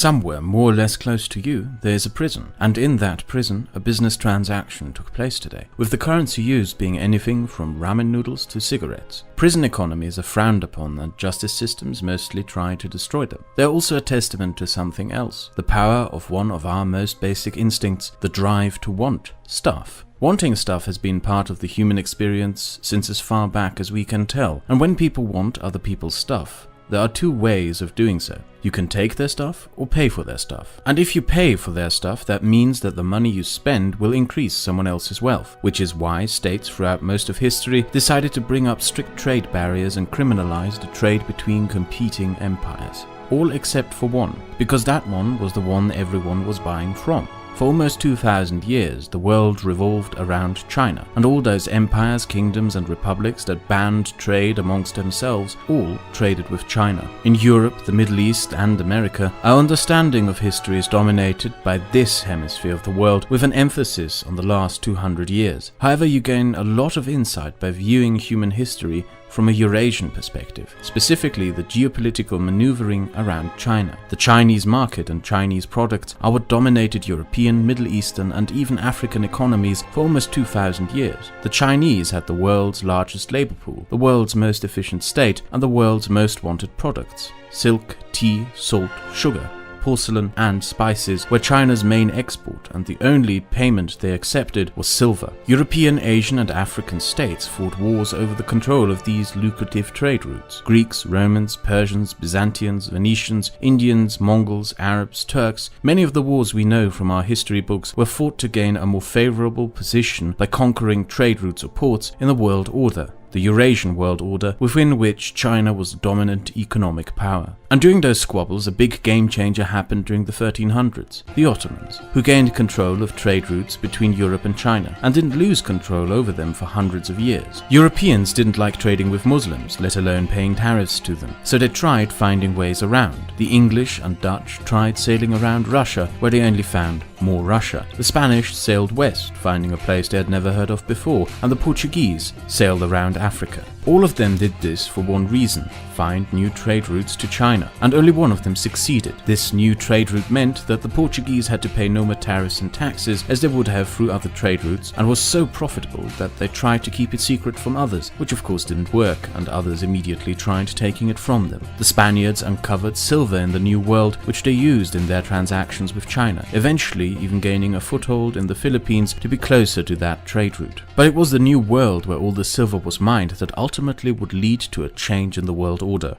Somewhere more or less close to you, there is a prison, and in that prison, a business transaction took place today, with the currency used being anything from ramen noodles to cigarettes. Prison economies are frowned upon, and justice systems mostly try to destroy them. They are also a testament to something else, the power of one of our most basic instincts, the drive to want stuff. Wanting stuff has been part of the human experience since as far back as we can tell, and when people want other people's stuff, there are two ways of doing so. You can take their stuff or pay for their stuff. And if you pay for their stuff, that means that the money you spend will increase someone else's wealth, which is why states throughout most of history decided to bring up strict trade barriers and criminalize the trade between competing empires. All except for one, because that one was the one everyone was buying from. For almost 2,000 years, the world revolved around China, and all those empires, kingdoms and republics that banned trade amongst themselves all traded with China. In Europe, the Middle East and America, our understanding of history is dominated by this hemisphere of the world with an emphasis on the last 200 years. However, you gain a lot of insight by viewing human history from a Eurasian perspective, specifically the geopolitical maneuvering around China. The Chinese market and Chinese products are what dominated European, Middle Eastern and even African economies for almost 2,000 years. The Chinese had the world's largest labor pool, the world's most efficient state and the world's most wanted products. Silk, tea, salt, sugar, porcelain and spices were China's main export, and the only payment they accepted was silver. European, Asian and African states fought wars over the control of these lucrative trade routes. Greeks, Romans, Persians, Byzantines, Venetians, Indians, Mongols, Arabs, Turks, many of the wars we know from our history books were fought to gain a more favorable position by conquering trade routes or ports in the world order, the Eurasian world order, within which China was the dominant economic power. And during those squabbles, a big game changer happened during the 1300s, the Ottomans, who gained control of trade routes between Europe and China, and didn't lose control over them for hundreds of years. Europeans didn't like trading with Muslims, let alone paying tariffs to them, so they tried finding ways around. The English and Dutch tried sailing around Russia, where they only found more Russia. The Spanish sailed west, finding a place they had never heard of before, and the Portuguese sailed around Africa. All of them did this for one reason: find new trade routes to China, and only one of them succeeded. This new trade route meant that the Portuguese had to pay no more tariffs and taxes as they would have through other trade routes, and was so profitable that they tried to keep it secret from others, which of course didn't work, and others immediately tried taking it from them. The Spaniards uncovered silver in the New World, which they used in their transactions with China, eventually even gaining a foothold in the Philippines to be closer to that trade route. But it was the New World where all the silver was mined that ultimately would lead to a change in the world order.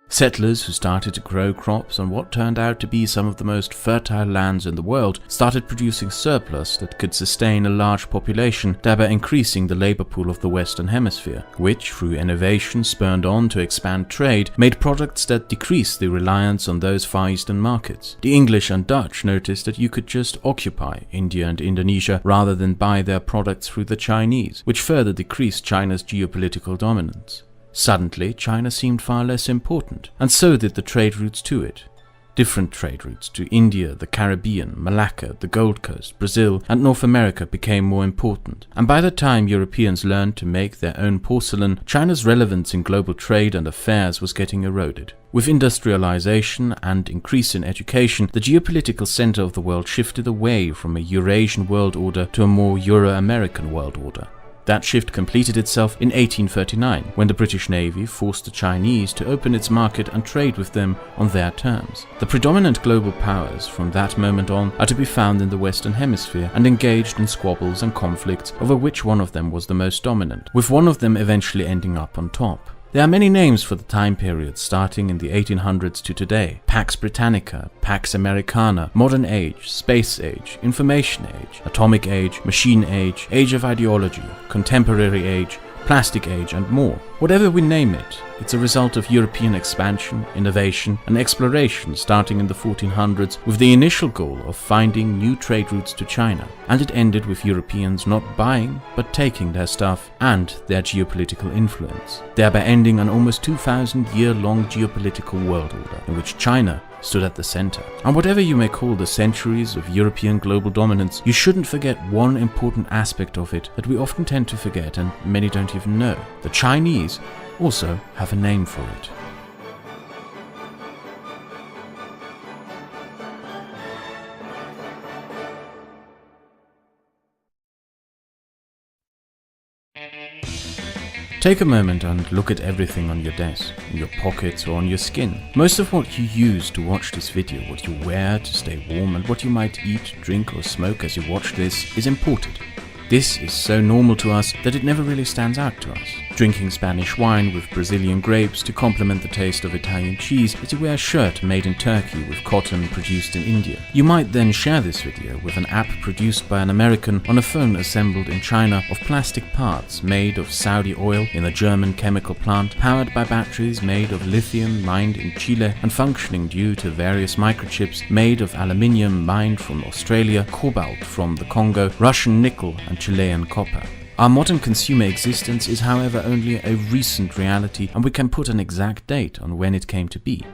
Settlers who started to grow crops on what turned out to be some of the most fertile lands in the world started producing surplus that could sustain a large population, thereby increasing the labor pool of the Western Hemisphere, which, through innovation spurred on to expand trade, made products that decreased the reliance on those Far Eastern markets. The English and Dutch noticed that you could just occupy India and Indonesia rather than buy their products through the Chinese, which further decreased China's geopolitical dominance. Suddenly, China seemed far less important, and so did the trade routes to it. Different trade routes to India, the Caribbean, Malacca, the Gold Coast, Brazil, and North America became more important, and by the time Europeans learned to make their own porcelain, China's relevance in global trade and affairs was getting eroded. With industrialization and increase in education, the geopolitical center of the world shifted away from a Eurasian world order to a more Euro-American world order. That shift completed itself in 1839, when the British Navy forced the Chinese to open its market and trade with them on their terms. The predominant global powers from that moment on are to be found in the Western Hemisphere and engaged in squabbles and conflicts over which one of them was the most dominant, with one of them eventually ending up on top. There are many names for the time period starting in the 1800s to today: Pax Britannica, Pax Americana, Modern Age, Space Age, Information Age, Atomic Age, Machine Age, Age of Ideology, Contemporary Age, Plastic Age and more. Whatever we name it, it's a result of European expansion, innovation and exploration starting in the 1400s with the initial goal of finding new trade routes to China, and it ended with Europeans not buying but taking their stuff and their geopolitical influence, thereby ending an almost 2,000-year-long geopolitical world order in which China stood at the center. And whatever you may call the centuries of European global dominance, you shouldn't forget one important aspect of it that we often tend to forget and many don't even know. The Chinese also have a name for it. Take a moment and look at everything on your desk, in your pockets or on your skin. Most of what you use to watch this video, what you wear to stay warm, and what you might eat, drink or smoke as you watch this is imported. This is so normal to us that it never really stands out to us. Drinking Spanish wine with Brazilian grapes to complement the taste of Italian cheese as you wear a shirt made in Turkey with cotton produced in India. You might then share this video with an app produced by an American on a phone assembled in China of plastic parts made of Saudi oil in a German chemical plant, powered by batteries made of lithium mined in Chile and functioning due to various microchips made of aluminium mined from Australia, cobalt from the Congo, Russian nickel and Chilean copper. Our modern consumer existence is, however, only a recent reality, and we can put an exact date on when it came to be.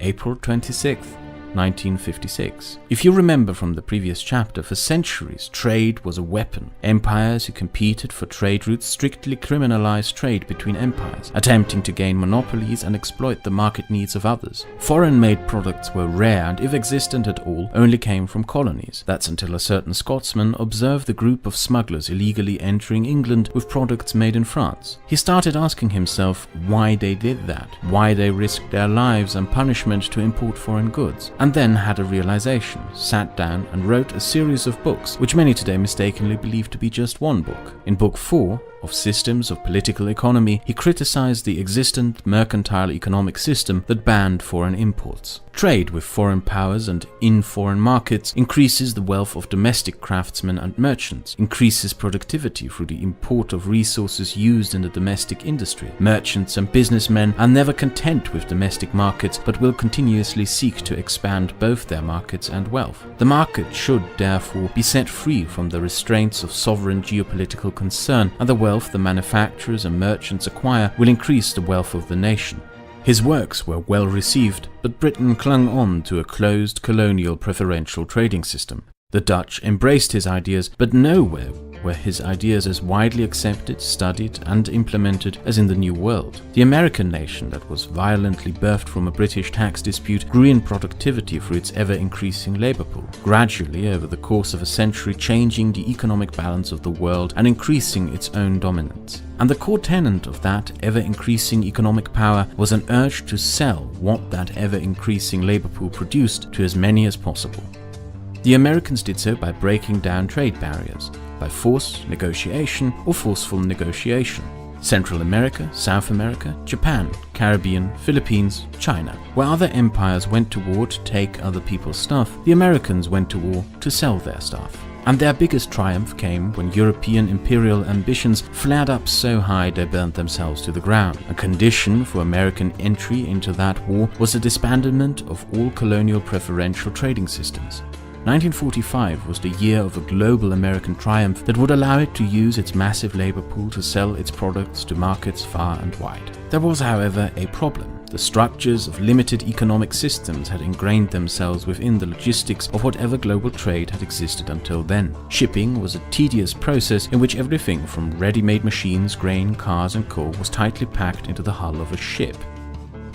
April 26th, 1956. If you remember from the previous chapter, for centuries trade was a weapon. Empires who competed for trade routes strictly criminalized trade between empires, attempting to gain monopolies and exploit the market needs of others. Foreign-made products were rare and, if existent at all, only came from colonies. That's until a certain Scotsman observed the group of smugglers illegally entering England with products made in France. He started asking himself why they did that, why they risked their lives and punishment to import foreign goods. And then had a realization, sat down and wrote a series of books, which many today mistakenly believe to be just one book. In book 4, of Systems of Political Economy, he criticized the existent mercantile economic system that banned foreign imports. Trade with foreign powers and in foreign markets increases the wealth of domestic craftsmen and merchants, increases productivity through the import of resources used in the domestic industry. Merchants and businessmen are never content with domestic markets, but will continuously seek to expand both their markets and wealth. The market should, therefore, be set free from the restraints of sovereign geopolitical concern, and the wealth the manufacturers and merchants acquire will increase the wealth of the nation. His works were well received, but Britain clung on to a closed colonial preferential trading system. The Dutch embraced his ideas, but nowhere were his ideas as widely accepted, studied and implemented as in the New World. The American nation that was violently birthed from a British tax dispute grew in productivity through its ever-increasing labor pool, gradually over the course of a century changing the economic balance of the world and increasing its own dominance. And the core tenet of that ever-increasing economic power was an urge to sell what that ever-increasing labor pool produced to as many as possible. The Americans did so by breaking down trade barriers, by force, negotiation, or forceful negotiation. Central America, South America, Japan, Caribbean, Philippines, China. Where other empires went to war to take other people's stuff, the Americans went to war to sell their stuff. And their biggest triumph came when European imperial ambitions flared up so high they burnt themselves to the ground. A condition for American entry into that war was the disbandment of all colonial preferential trading systems. 1945 was the year of a global American triumph that would allow it to use its massive labor pool to sell its products to markets far and wide. There was, however, a problem. The structures of limited economic systems had ingrained themselves within the logistics of whatever global trade had existed until then. Shipping was a tedious process in which everything from ready-made machines, grain, cars and coal was tightly packed into the hull of a ship.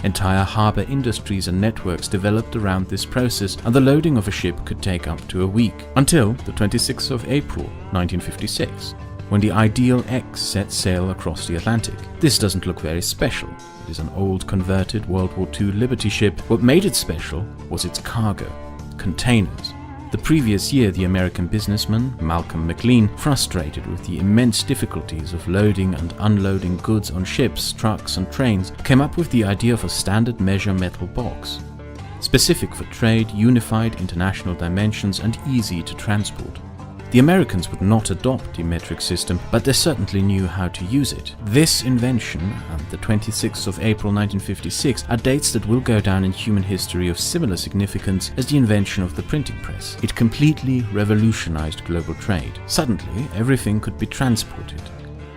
Entire harbor industries and networks developed around this process, and the loading of a ship could take up to a week, until the 26th of April, 1956, when the Ideal X set sail across the Atlantic. This doesn't look very special. It is an old converted World War II Liberty ship. What made it special was its cargo, containers. The previous year, the American businessman Malcolm McLean, frustrated with the immense difficulties of loading and unloading goods on ships, trucks and trains, came up with the idea of a standard measure metal box, specific for trade, unified international dimensions and easy to transport. The Americans would not adopt the metric system, but they certainly knew how to use it. This invention, and the 26th of April 1956, are dates that will go down in human history of similar significance as the invention of the printing press. It completely revolutionized global trade. Suddenly, everything could be transported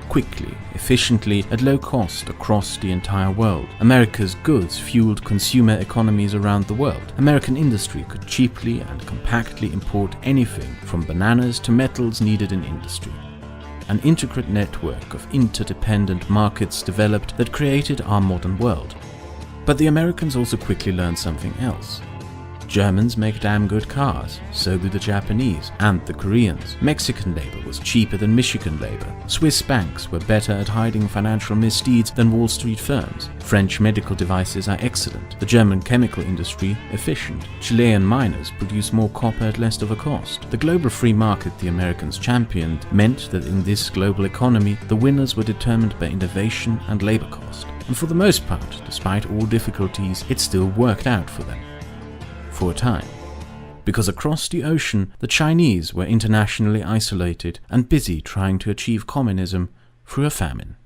quickly, efficiently, at low cost across the entire world. America's goods fueled consumer economies around the world. American industry could cheaply and compactly import anything from bananas to metals needed in industry. An intricate network of interdependent markets developed that created our modern world. But the Americans also quickly learned something else. Germans make damn good cars, so do the Japanese and the Koreans. Mexican labor was cheaper than Michigan labor. Swiss banks were better at hiding financial misdeeds than Wall Street firms. French medical devices are excellent. The German chemical industry efficient. Chilean miners produce more copper at less of a cost. The global free market the Americans championed meant that in this global economy, the winners were determined by innovation and labor cost. And for the most part, despite all difficulties, it still worked out for them. For a time. Because across the ocean, the Chinese were internationally isolated and busy trying to achieve communism through a famine.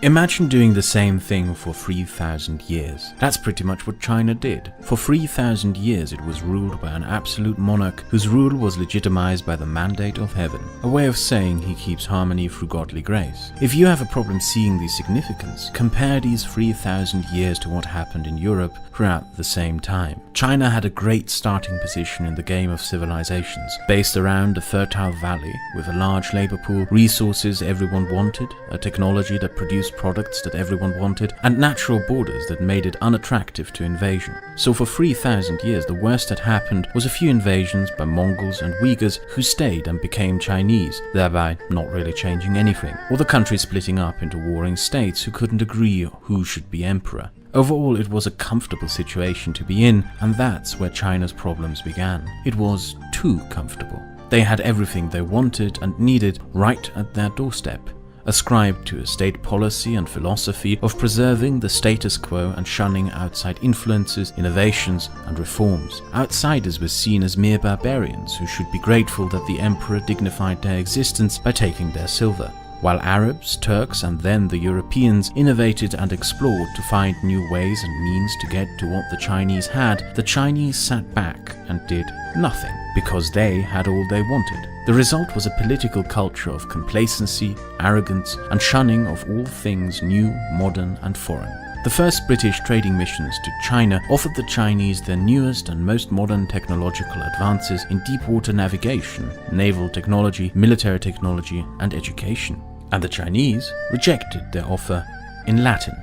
Imagine doing the same thing for 3,000 years. That's pretty much what China did. For 3,000 years it was ruled by an absolute monarch whose rule was legitimized by the mandate of heaven, a way of saying he keeps harmony through godly grace. If you have a problem seeing the significance, compare these 3,000 years to what happened in Europe throughout the same time. China had a great starting position in the game of civilizations, based around a fertile valley with a large labor pool, resources everyone wanted, a technology that produced products that everyone wanted, and natural borders that made it unattractive to invasion. So for 3,000 years the worst that happened was a few invasions by Mongols and Uyghurs who stayed and became Chinese, thereby not really changing anything, or the country splitting up into warring states who couldn't agree who should be emperor. Overall, it was a comfortable situation to be in, and that's where China's problems began. It was too comfortable. They had everything they wanted and needed right at their doorstep, ascribed to a state policy and philosophy of preserving the status quo and shunning outside influences, innovations, and reforms. Outsiders were seen as mere barbarians who should be grateful that the emperor dignified their existence by taking their silver. While Arabs, Turks, and then the Europeans innovated and explored to find new ways and means to get to what the Chinese had, the Chinese sat back and did nothing, because they had all they wanted. The result was a political culture of complacency, arrogance, and shunning of all things new, modern, and foreign. The first British trading missions to China offered the Chinese their newest and most modern technological advances in deep-water navigation, naval technology, military technology, and education. And the Chinese rejected their offer in Latin,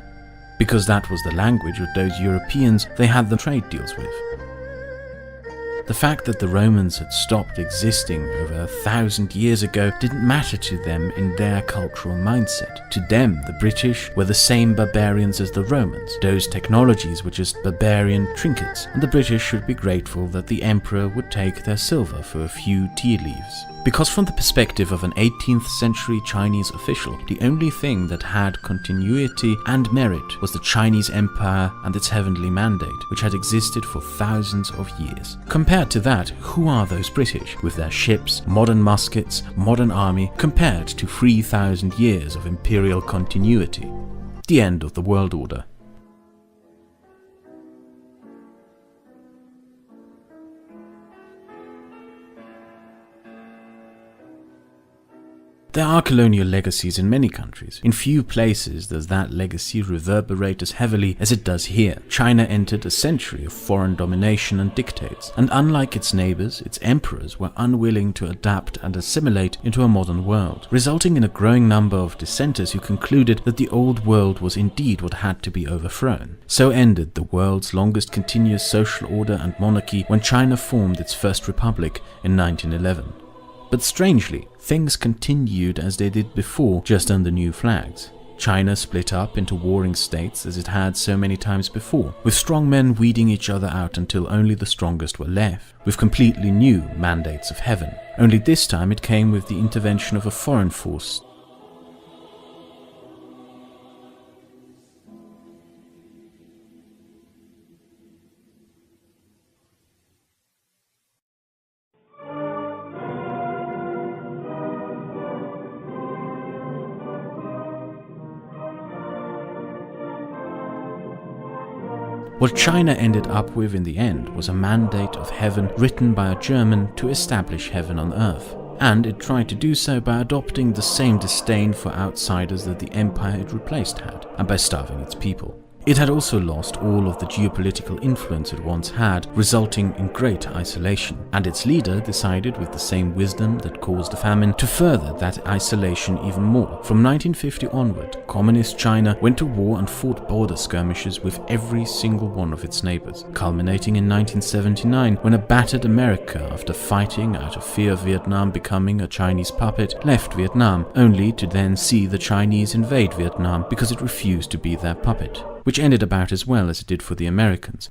because that was the language of those Europeans they had the trade deals with. The fact that the Romans had stopped existing over 1,000 years ago didn't matter to them in their cultural mindset. To them, the British were the same barbarians as the Romans. Those technologies were just barbarian trinkets, and the British should be grateful that the emperor would take their silver for a few tea leaves. Because from the perspective of an 18th century Chinese official, the only thing that had continuity and merit was the Chinese empire and its heavenly mandate, which had existed for thousands of years. Compared to that, who are those British, with their ships, modern muskets, modern army, compared to 3,000 years of imperial continuity? The end of the world order. There are colonial legacies in many countries. In few places does that legacy reverberate as heavily as it does here. China entered a century of foreign domination and dictates, and unlike its neighbors, its emperors were unwilling to adapt and assimilate into a modern world, resulting in a growing number of dissenters who concluded that the old world was indeed what had to be overthrown. So ended the world's longest continuous social order and monarchy when China formed its first republic in 1911. But strangely, things continued as they did before, just under new flags. China split up into warring states as it had so many times before, with strong men weeding each other out until only the strongest were left, with completely new mandates of heaven. Only this time it came with the intervention of a foreign force. What China ended up with in the end was a mandate of heaven written by a German to establish heaven on earth. And it tried to do so by adopting the same disdain for outsiders that the empire it replaced had, and by starving its people. It had also lost all of the geopolitical influence it once had, resulting in great isolation, and its leader decided with the same wisdom that caused the famine to further that isolation even more. From 1950 onward, Communist China went to war and fought border skirmishes with every single one of its neighbors, culminating in 1979 when a battered America, after fighting out of fear of Vietnam becoming a Chinese puppet, left Vietnam, only to then see the Chinese invade Vietnam because it refused to be their puppet, which ended about as well as it did for the Americans.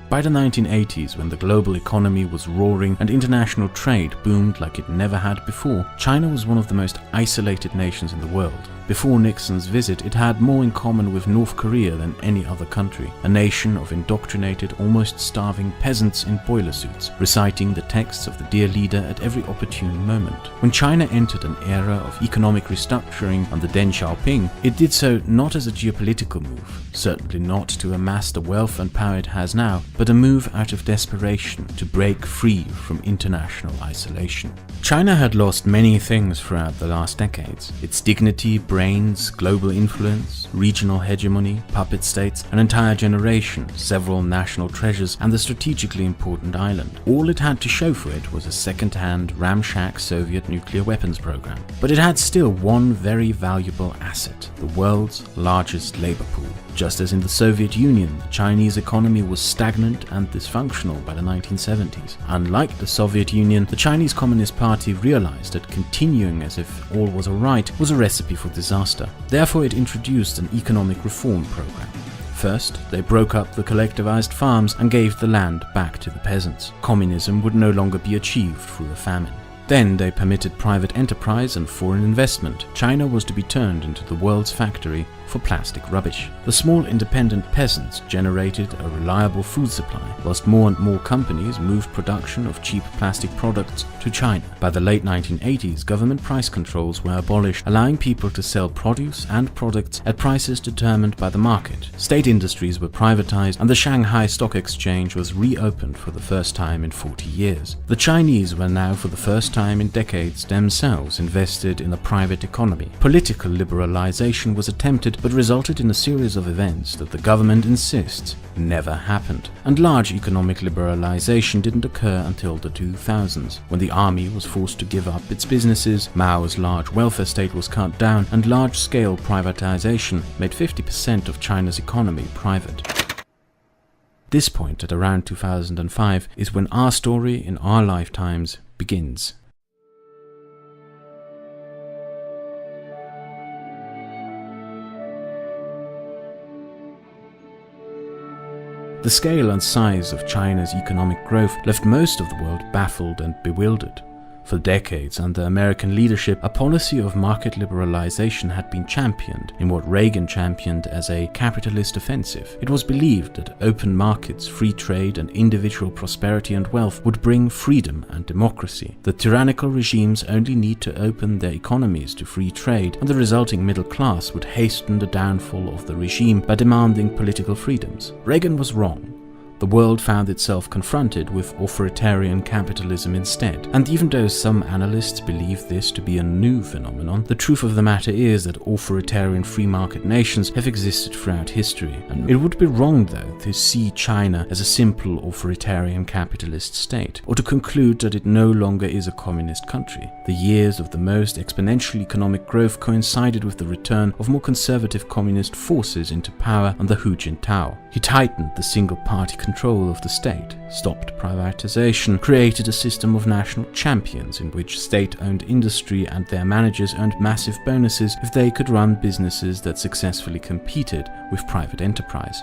By the 1980s, when the global economy was roaring and international trade boomed like it never had before, China was one of the most isolated nations in the world. Before Nixon's visit, it had more in common with North Korea than any other country, a nation of indoctrinated, almost starving peasants in boiler suits, reciting the texts of the dear leader at every opportune moment. When China entered an era of economic restructuring under Deng Xiaoping, it did so not as a geopolitical move, certainly not to amass the wealth and power it has now, but a move out of desperation to break free from international isolation. China had lost many things throughout the last decades: its dignity, brains, global influence, regional hegemony, puppet states, an entire generation, several national treasures, and the strategically important island. All it had to show for it was a second-hand, ramshack Soviet nuclear weapons program. But it had still one very valuable asset: the world's largest labor pool. Just as in the Soviet Union, the Chinese economy was stagnant and dysfunctional by the 1970s. Unlike the Soviet Union, the Chinese Communist Party realized that continuing as if all was alright was a recipe for disaster. Therefore, it introduced an economic reform program. First, they broke up the collectivized farms and gave the land back to the peasants. Communism would no longer be achieved through a famine. Then they permitted private enterprise and foreign investment. China was to be turned into the world's factory for plastic rubbish. The small independent peasants generated a reliable food supply, whilst more and more companies moved production of cheap plastic products to China. By the late 1980s, government price controls were abolished, allowing people to sell produce and products at prices determined by the market. State industries were privatized, and the Shanghai Stock Exchange was reopened for the first time in 40 years. The Chinese were now, for the first time in decades, themselves invested in a private economy. Political liberalization was attempted, but resulted in a series of events that the government insists never happened. And large economic liberalization didn't occur until the 2000s, when the army was forced to give up its businesses, Mao's large welfare state was cut down, and large-scale privatization made 50% of China's economy private. This point, at around 2005, is when our story in our lifetimes begins. The scale and size of China's economic growth left most of the world baffled and bewildered. For decades under American leadership, a policy of market liberalization had been championed in what Reagan championed as a capitalist offensive. It was believed that open markets, free trade, and individual prosperity and wealth would bring freedom and democracy. The tyrannical regimes only need to open their economies to free trade, and the resulting middle class would hasten the downfall of the regime by demanding political freedoms. Reagan was wrong. The world found itself confronted with authoritarian capitalism instead. And even though some analysts believe this to be a new phenomenon, the truth of the matter is that authoritarian free market nations have existed throughout history. And it would be wrong, though, to see China as a simple authoritarian capitalist state, or to conclude that it no longer is a communist country. The years of the most exponential economic growth coincided with the return of more conservative communist forces into power under Hu Jintao. He tightened the single-party control of the state, stopped privatization, created a system of national champions in which state-owned industry and their managers earned massive bonuses if they could run businesses that successfully competed with private enterprise.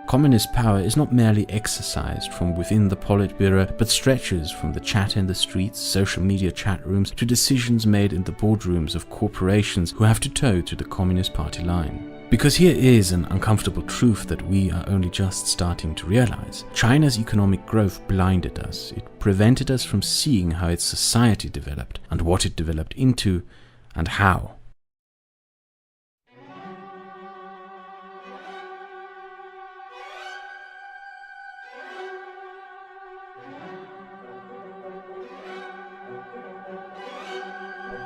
Communist power is not merely exercised from within the Politburo, but stretches from the chat in the streets, social media chat rooms, to decisions made in the boardrooms of corporations who have to toe to the Communist Party line. Because here is an uncomfortable truth that we are only just starting to realize. China's economic growth blinded us. It prevented us from seeing how its society developed, and what it developed into, and how.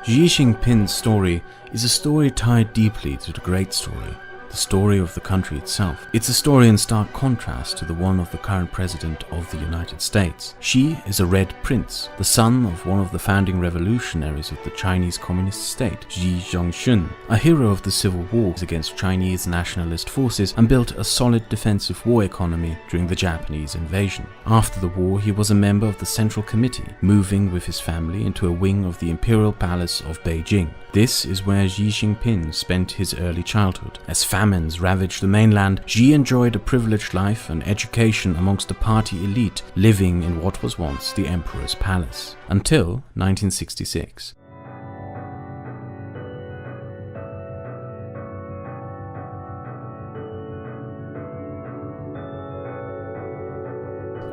Xi Jinping's story is a story tied deeply to the great story, the story of the country itself. It's a story in stark contrast to the one of the current president of the United States. Xi is a Red Prince, the son of one of the founding revolutionaries of the Chinese Communist state, Xi Zhongxun, a hero of the civil wars against Chinese nationalist forces, and built a solid defensive war economy during the Japanese invasion. After the war, he was a member of the Central Committee, moving with his family into a wing of the Imperial Palace of Beijing. This is where Xi Jinping spent his early childhood. As famines ravaged the mainland, Xi enjoyed a privileged life and education amongst the party elite, living in what was once the Emperor's Palace, until 1966.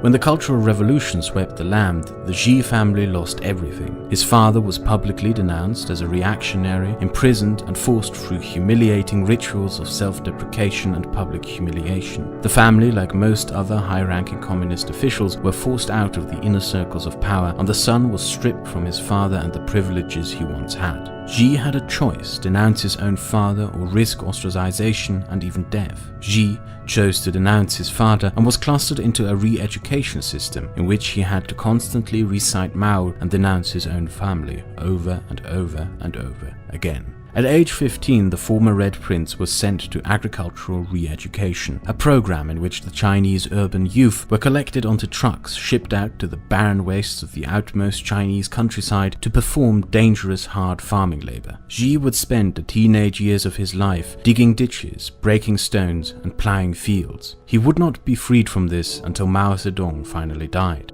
When the Cultural Revolution swept the land, the Xi family lost everything. His father was publicly denounced as a reactionary, imprisoned and forced through humiliating rituals of self-deprecation and public humiliation. The family, like most other high-ranking communist officials, were forced out of the inner circles of power, and the son was stripped from his father and the privileges he once had. Xi had a choice: denounce his own father or risk ostracization and even death. Xi chose to denounce his father and was clustered into a re-education system in which he had to constantly recite Mao and denounce his own family over and over and over again. At age 15, the former Red Prince was sent to agricultural re-education, a program in which the Chinese urban youth were collected onto trucks, shipped out to the barren wastes of the outmost Chinese countryside to perform dangerous, hard farming labor. Xi would spend the teenage years of his life digging ditches, breaking stones, and plowing fields. He would not be freed from this until Mao Zedong finally died.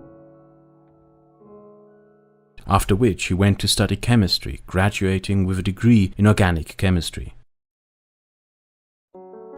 After which he went to study chemistry, graduating with a degree in organic chemistry.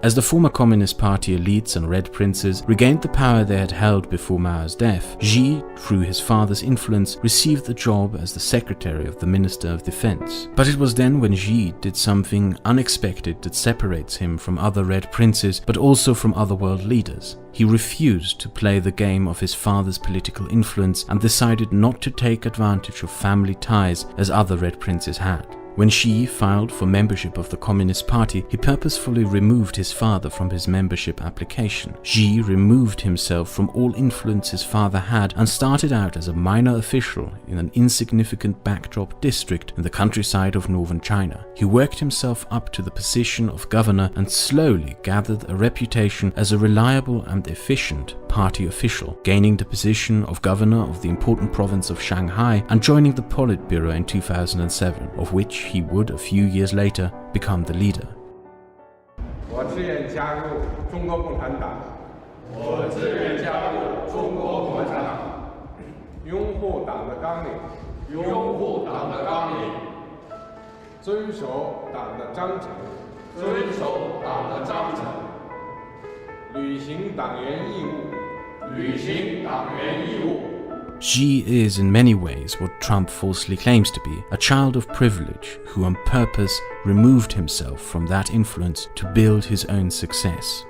As the former Communist Party elites and Red Princes regained the power they had held before Mao's death, Xi, through his father's influence, received the job as the secretary of the Minister of Defense. But it was then when Xi did something unexpected that separates him from other Red Princes, but also from other world leaders. He refused to play the game of his father's political influence and decided not to take advantage of family ties as other Red Princes had. When Xi filed for membership of the Communist Party, he purposefully removed his father from his membership application. Xi removed himself from all influence his father had and started out as a minor official in an insignificant backdrop district in the countryside of northern China. He worked himself up to the position of governor and slowly gathered a reputation as a reliable and efficient party official, gaining the position of governor of the important province of Shanghai and joining the Politburo in 2007, of which he would a few years later become the leader. 我自愿加入中国共产党。我自愿加入中国共产党。拥护党的纲领。拥护党的纲领。遵守党的章程。遵守党的章程。履行党员义务。履行党员义务。 Xi is in many ways what Trump falsely claims to be, a child of privilege who on purpose removed himself from that influence to build his own success.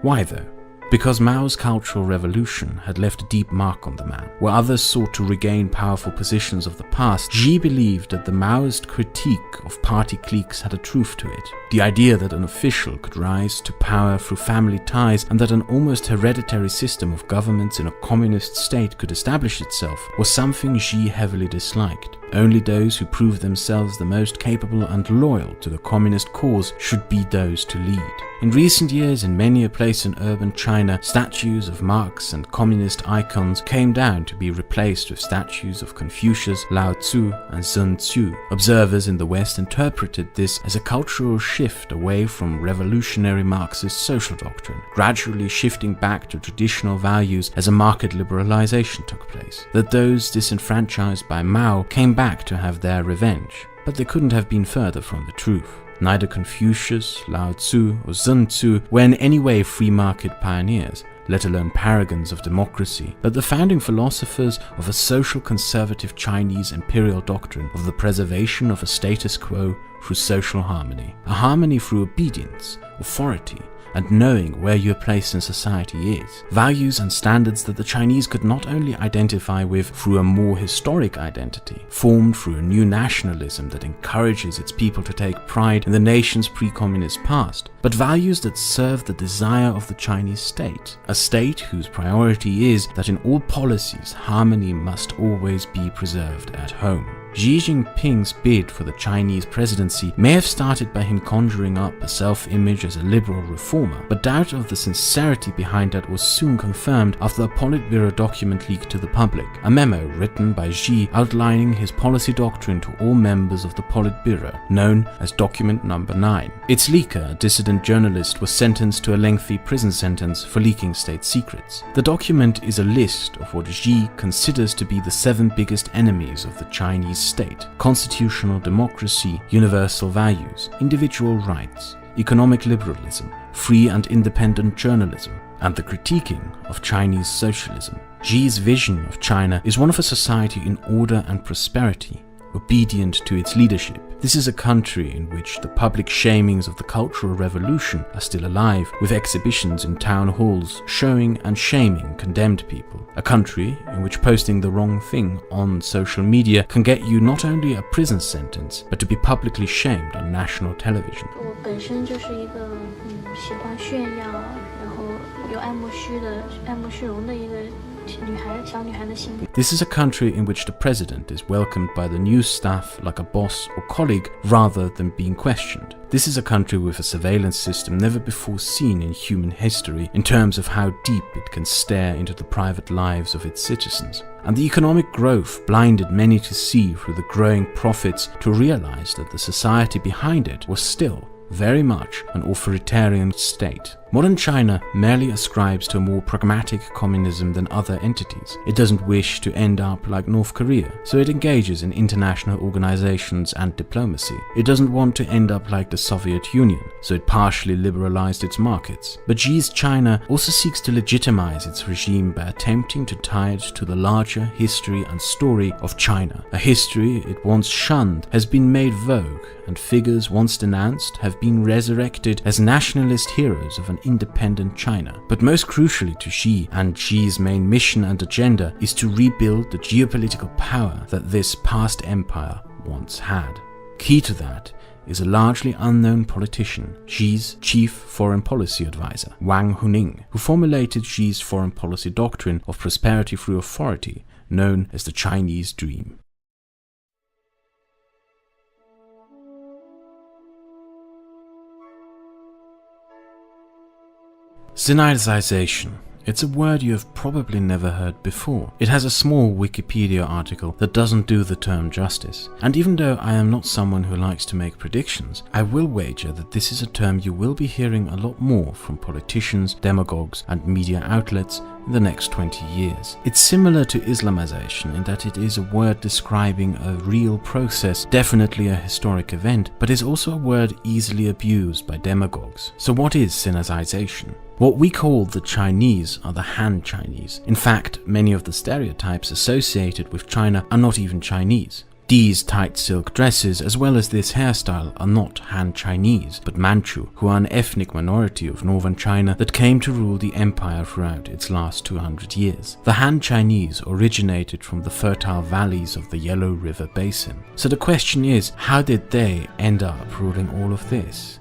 Why though? Because Mao's Cultural Revolution had left a deep mark on the man. Where others sought to regain powerful positions of the past, Xi believed that the Maoist critique of party cliques had a truth to it. The idea that an official could rise to power through family ties and that an almost hereditary system of governments in a communist state could establish itself was something Xi heavily disliked. Only those who proved themselves the most capable and loyal to the communist cause should be those to lead. In recent years, in many a place in urban China, statues of Marx and communist icons came down to be replaced with statues of Confucius, Lao Tzu, and Sun Tzu. Observers in the West interpreted this as a cultural shift away from revolutionary Marxist social doctrine, gradually shifting back to traditional values as a market liberalization took place. That those disenfranchised by Mao came back to have their revenge, but they couldn't have been further from the truth. Neither Confucius, Lao Tzu, or Sun Tzu were in any way free market pioneers, let alone paragons of democracy, but the founding philosophers of a social conservative Chinese imperial doctrine of the preservation of a status quo through social harmony. A harmony through obedience, authority, and knowing where your place in society is. Values and standards that the Chinese could not only identify with through a more historic identity, formed through a new nationalism that encourages its people to take pride in the nation's pre-communist past, but values that serve the desire of the Chinese state, a state whose priority is that in all policies harmony must always be preserved at home. Xi Jinping's bid for the Chinese presidency may have started by him conjuring up a self-image as a liberal reformer, but doubt of the sincerity behind that was soon confirmed after a Politburo document leaked to the public, a memo written by Xi outlining his policy doctrine to all members of the Politburo, known as Document Number 9. Its leaker, a dissident journalist, was sentenced to a lengthy prison sentence for leaking state secrets. The document is a list of what Xi considers to be the 7 biggest enemies of the Chinese state: constitutional democracy, universal values, individual rights, economic liberalism, free and independent journalism, and the critiquing of Chinese socialism. Xi's vision of China is one of a society in order and prosperity, obedient to its leadership. This is a country in which the public shamings of the Cultural Revolution are still alive, with exhibitions in town halls showing and shaming condemned people. A country in which posting the wrong thing on social media can get you not only a prison sentence, but to be publicly shamed on national television. 我本身就是一个喜欢炫耀，然后有爱慕虚荣的一个小女孩的性格。 This is a country in which the president is welcomed by the new staff like a boss or colleague rather than being questioned. This is a country with a surveillance system never before seen in human history in terms of how deep it can stare into the private lives of its citizens. And the economic growth blinded many to see through the growing profits to realize that the society behind it was still very much an authoritarian state. Modern China merely ascribes to a more pragmatic communism than other entities. It doesn't wish to end up like North Korea, so it engages in international organizations and diplomacy. It doesn't want to end up like the Soviet Union, so it partially liberalized its markets. But Xi's China also seeks to legitimize its regime by attempting to tie it to the larger history and story of China. A history it once shunned has been made vogue, and figures once denounced have been resurrected as nationalist heroes of an independent China. But most crucially to Xi and Xi's main mission and agenda is to rebuild the geopolitical power that this past empire once had. Key to that is a largely unknown politician, Xi's chief foreign policy advisor, Wang Huning, who formulated Xi's foreign policy doctrine of prosperity through authority, known as the Chinese Dream. Sinicization. It's a word you have probably never heard before. It has a small Wikipedia article that doesn't do the term justice. And even though I am not someone who likes to make predictions, I will wager that this is a term you will be hearing a lot more from politicians, demagogues, and media outlets in the next 20 years. It's similar to Islamization in that it is a word describing a real process, definitely a historic event, but is also a word easily abused by demagogues. So what is Sinicization? What we call the Chinese are the Han Chinese. In fact, many of the stereotypes associated with China are not even Chinese. These tight silk dresses, as well as this hairstyle, are not Han Chinese, but Manchu, who are an ethnic minority of northern China that came to rule the empire throughout its last 200 years. The Han Chinese originated from the fertile valleys of the Yellow River Basin. So the question is, how did they end up ruling all of this?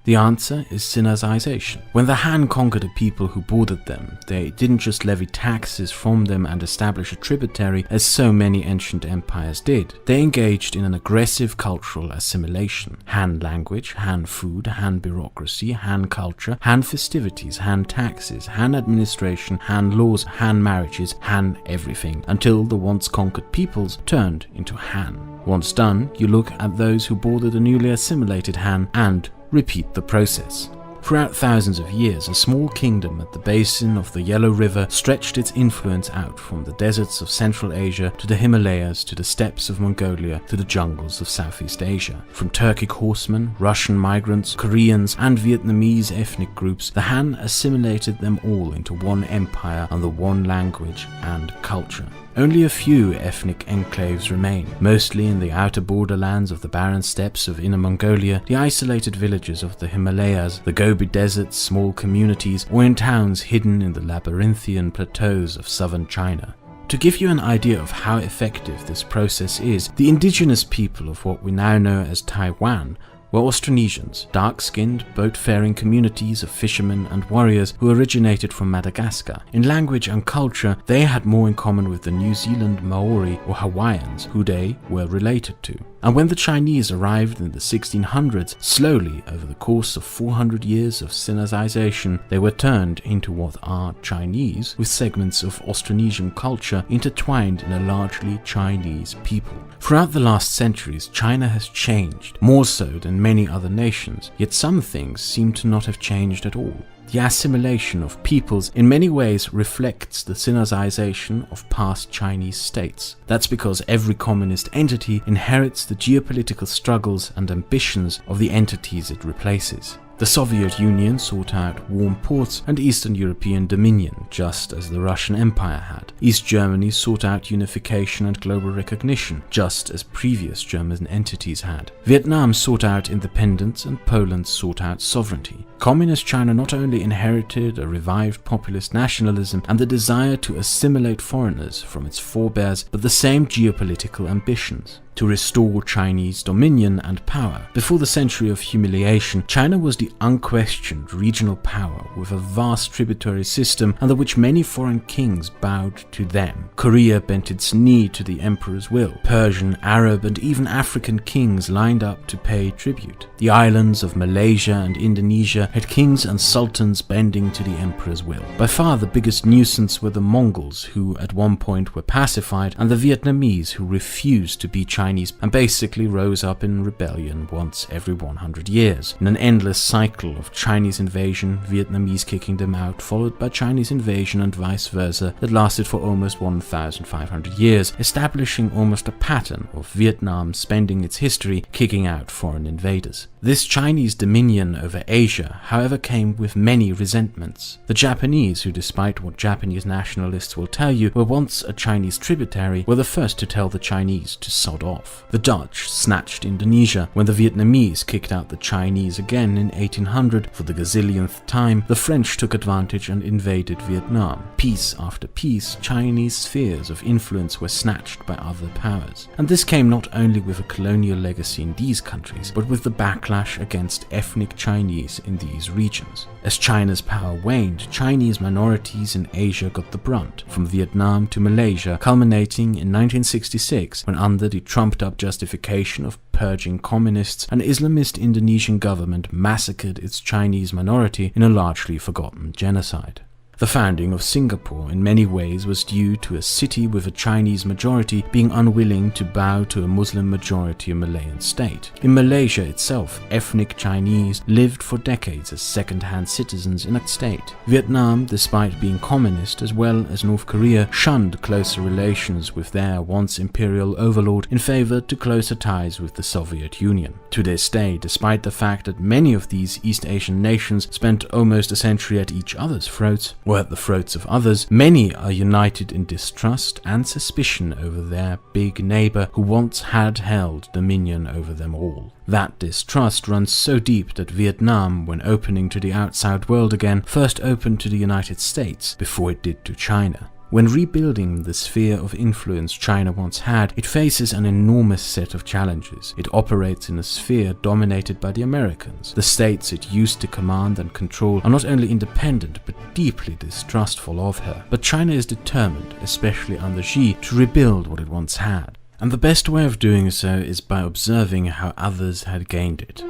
The answer is Sinicization. When the Han conquered a people who bordered them, they didn't just levy taxes from them and establish a tributary as so many ancient empires did. They engaged in an aggressive cultural assimilation. Han language, Han food, Han bureaucracy, Han culture, Han festivities, Han taxes, Han administration, Han laws, Han marriages, Han everything, until the once conquered peoples turned into Han. Once done, you look at those who bordered a newly assimilated Han and repeat the process. Throughout thousands of years, a small kingdom at the basin of the Yellow River stretched its influence out from the deserts of Central Asia to the Himalayas to the steppes of Mongolia to the jungles of Southeast Asia. From Turkic horsemen, Russian migrants, Koreans, and Vietnamese ethnic groups, the Han assimilated them all into one empire under one language and culture. only a few ethnic enclaves remain, mostly in the outer borderlands of the barren steppes of Inner Mongolia, the isolated villages of the Himalayas, the Gobi Desert's small communities, or in towns hidden in the labyrinthian plateaus of southern China. To give you an idea of how effective this process is, the indigenous people of what we now know as Taiwan were Austronesians, dark-skinned, boat-faring communities of fishermen and warriors who originated from Madagascar. In language and culture, they had more in common with the New Zealand Maori or Hawaiians, who they were related to. And when the Chinese arrived in the 1600s, slowly, over the course of 400 years of Sinicization, they were turned into what are Chinese, with segments of Austronesian culture intertwined in a largely Chinese people. Throughout the last centuries, China has changed, more so than many other nations, yet some things seem to not have changed at all. The assimilation of peoples in many ways reflects the Sinicization of past Chinese states. That's because every communist entity inherits the geopolitical struggles and ambitions of the entities it replaces. The Soviet Union sought out warm ports and Eastern European dominion, just as the Russian Empire had. East Germany sought out unification and global recognition, just as previous German entities had. Vietnam sought out independence and Poland sought out sovereignty. Communist China not only inherited a revived populist nationalism and the desire to assimilate foreigners from its forebears, but the same geopolitical ambitions to restore Chinese dominion and power. Before the century of humiliation, China was the unquestioned regional power with a vast tributary system under which many foreign kings bowed to them. Korea bent its knee to the emperor's will. Persian, Arab, and even African kings lined up to pay tribute. The islands of Malaysia and Indonesia had kings and sultans bending to the emperor's will. By far the biggest nuisance were the Mongols, who at one point were pacified, and the Vietnamese, who refused to be Chinese and basically rose up in rebellion once every 100 years. In an endless cycle of Chinese invasion, Vietnamese kicking them out, followed by Chinese invasion and vice versa, that lasted for almost 1,500 years, establishing almost a pattern of Vietnam spending its history kicking out foreign invaders. This Chinese dominion over Asia, however, came with many resentments. The Japanese, who despite what Japanese nationalists will tell you, were once a Chinese tributary, were the first to tell the Chinese to sod off. The Dutch snatched Indonesia. When the Vietnamese kicked out the Chinese again in 1800 for the gazillionth time, the French took advantage and invaded Vietnam. Piece after piece, Chinese spheres of influence were snatched by other powers. And this came not only with a colonial legacy in these countries, but with the backlash against ethnic Chinese in these regions. As China's power waned, Chinese minorities in Asia got the brunt, from Vietnam to Malaysia, culminating in 1966 when, under the trumped-up justification of purging communists, an Islamist Indonesian government massacred its Chinese minority in a largely forgotten genocide. The founding of Singapore in many ways was due to a city with a Chinese majority being unwilling to bow to a Muslim majority Malayan state. In Malaysia itself, ethnic Chinese lived for decades as second-hand citizens in that state. Vietnam, despite being communist as well as North Korea, shunned closer relations with their once imperial overlord in favor to closer ties with the Soviet Union. To this day, despite the fact that many of these East Asian nations spent almost a century at each other's throats, or at the throats of others, many are united in distrust and suspicion over their big neighbor who once had held dominion over them all. That distrust runs so deep that Vietnam, when opening to the outside world again, first opened to the United States before it did to China. When rebuilding the sphere of influence China once had, it faces an enormous set of challenges. It operates in a sphere dominated by the Americans. The states it used to command and control are not only independent but deeply distrustful of her. But China is determined, especially under Xi, to rebuild what it once had. And the best way of doing so is by observing how others had gained it.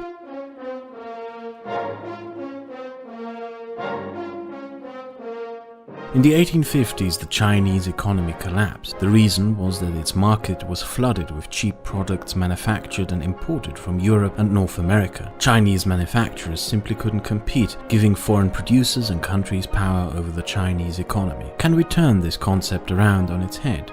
In the 1850s, the Chinese economy collapsed. The reason was that its market was flooded with cheap products manufactured and imported from Europe and North America. Chinese manufacturers simply couldn't compete, giving foreign producers and countries power over the Chinese economy. Can we turn this concept around on its head?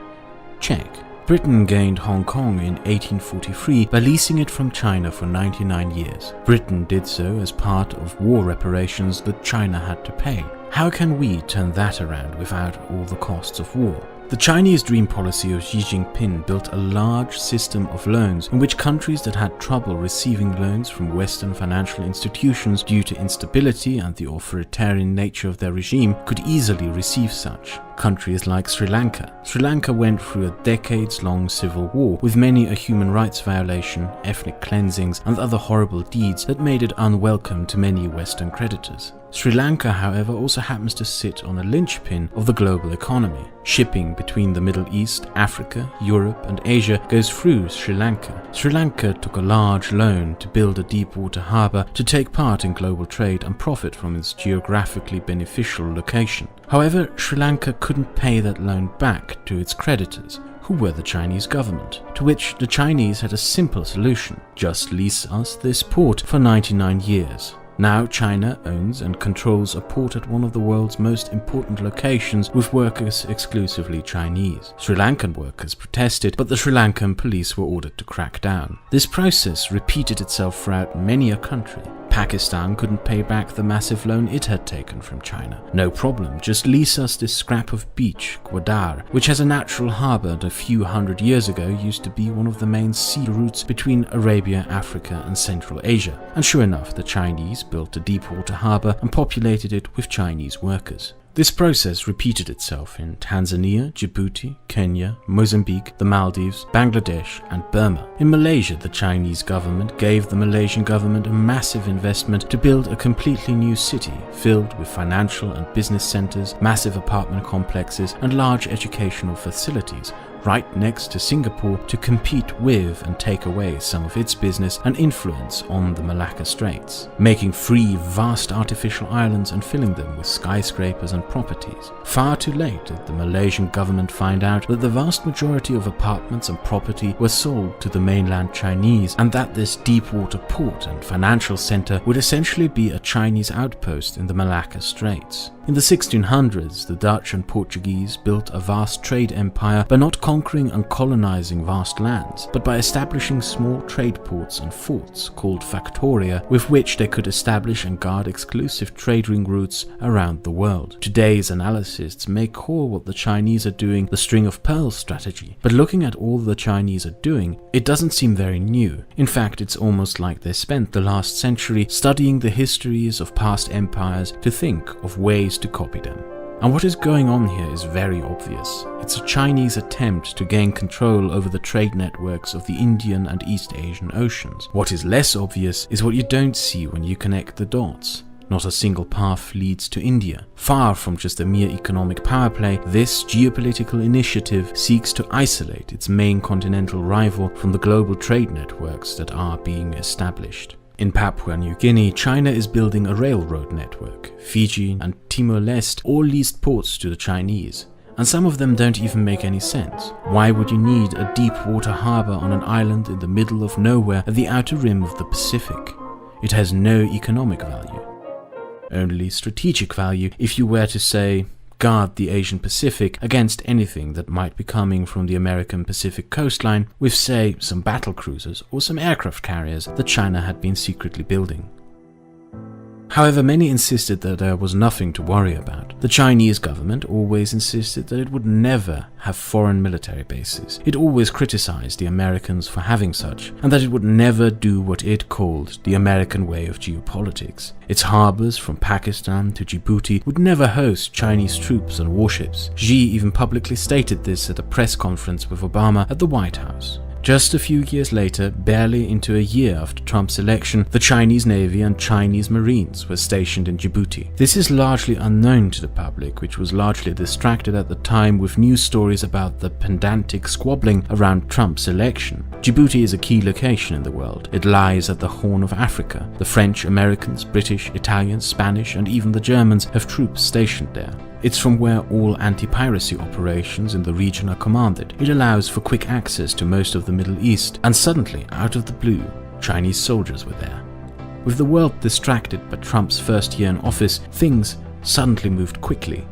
Check. Britain gained Hong Kong in 1843 by leasing it from China for 99 years. Britain did so as part of war reparations that China had to pay. How can we turn that around without all the costs of war? The The Chinese dream policy of Xi Jinping built a large system of loans in which countries that had trouble receiving loans from Western financial institutions due to instability and the authoritarian nature of their regime could easily receive such. Countries like Sri Lanka. Sri Lanka went through a decades-long civil war with many a human rights violation, ethnic cleansings and other horrible deeds that made it unwelcome to many Western creditors. Sri Lanka, however, also happens to sit on a linchpin of the global economy. Shipping between the Middle East, Africa, Europe and Asia goes through Sri Lanka. Sri Lanka took a large loan to build a deep water harbour to take part in global trade and profit from its geographically beneficial location. However, Sri Lanka couldn't pay that loan back to its creditors, who were the Chinese government, to which the Chinese had a simple solution: just lease us this port for 99 years. Now China owns and controls a port at one of the world's most important locations with workers exclusively Chinese. Sri Lankan workers protested, but the Sri Lankan police were ordered to crack down. This process repeated itself throughout many a country. Pakistan couldn't pay back the massive loan it had taken from China. No problem, just lease us this scrap of beach, Gwadar, which has a natural harbour and a few hundred years ago used to be one of the main sea routes between Arabia, Africa and Central Asia. And sure enough, the Chinese built a deep water harbour and populated it with Chinese workers. This process repeated itself in Tanzania, Djibouti, Kenya, Mozambique, the Maldives, Bangladesh and Burma. In Malaysia, the Chinese government gave the Malaysian government a massive investment to build a completely new city filled with financial and business centres, massive apartment complexes and large educational facilities, right next to Singapore to compete with and take away some of its business and influence on the Malacca Straits, making 3 vast artificial islands and filling them with skyscrapers and properties. Far too late did the Malaysian government find out that the vast majority of apartments and property were sold to the mainland Chinese, and that this deep water port and financial centre would essentially be a Chinese outpost in the Malacca Straits. In the 1600s, the Dutch and Portuguese built a vast trade empire by not conquering and colonizing vast lands, but by establishing small trade ports and forts called factoria, with which they could establish and guard exclusive trading routes around the world. Today's analysts may call what the Chinese are doing the string of pearls strategy, but looking at all the Chinese are doing, it doesn't seem very new. In fact, it's almost like they spent the last century studying the histories of past empires to think of ways to copy them. And what is going on here is very obvious. It's a Chinese attempt to gain control over the trade networks of the Indian and East Asian Oceans. What is less obvious is what you don't see when you connect the dots. Not a single path leads to India. Far from just a mere economic power play, this geopolitical initiative seeks to isolate its main continental rival from the global trade networks that are being established. In Papua New Guinea, China is building a railroad network. Fiji and Timor-Leste all leased ports to the Chinese, and some of them don't even make any sense. Why would you need a deep water harbour on an island in the middle of nowhere at the outer rim of the Pacific? It has no economic value. Only strategic value if you were to, say, guard the Asian Pacific against anything that might be coming from the American Pacific coastline with, say, some battle cruisers or some aircraft carriers that China had been secretly building. However, many insisted that there was nothing to worry about. The Chinese government always insisted that it would never have foreign military bases. It always criticized the Americans for having such, and that it would never do what it called the American way of geopolitics. Its harbors from Pakistan to Djibouti would never host Chinese troops and warships. Xi even publicly stated this at a press conference with Obama at the White House. Just a few years later, barely into a year after Trump's election, the Chinese Navy and Chinese Marines were stationed in Djibouti. This is largely unknown to the public, which was largely distracted at the time with news stories about the pedantic squabbling around Trump's election. Djibouti is a key location in the world. It lies at the Horn of Africa. The French, Americans, British, Italians, Spanish, and even the Germans have troops stationed there. It's from where all anti-piracy operations in the region are commanded. It allows for quick access to most of the Middle East, and suddenly, out of the blue, Chinese soldiers were there. With the world distracted by Trump's first year in office, things suddenly moved quickly.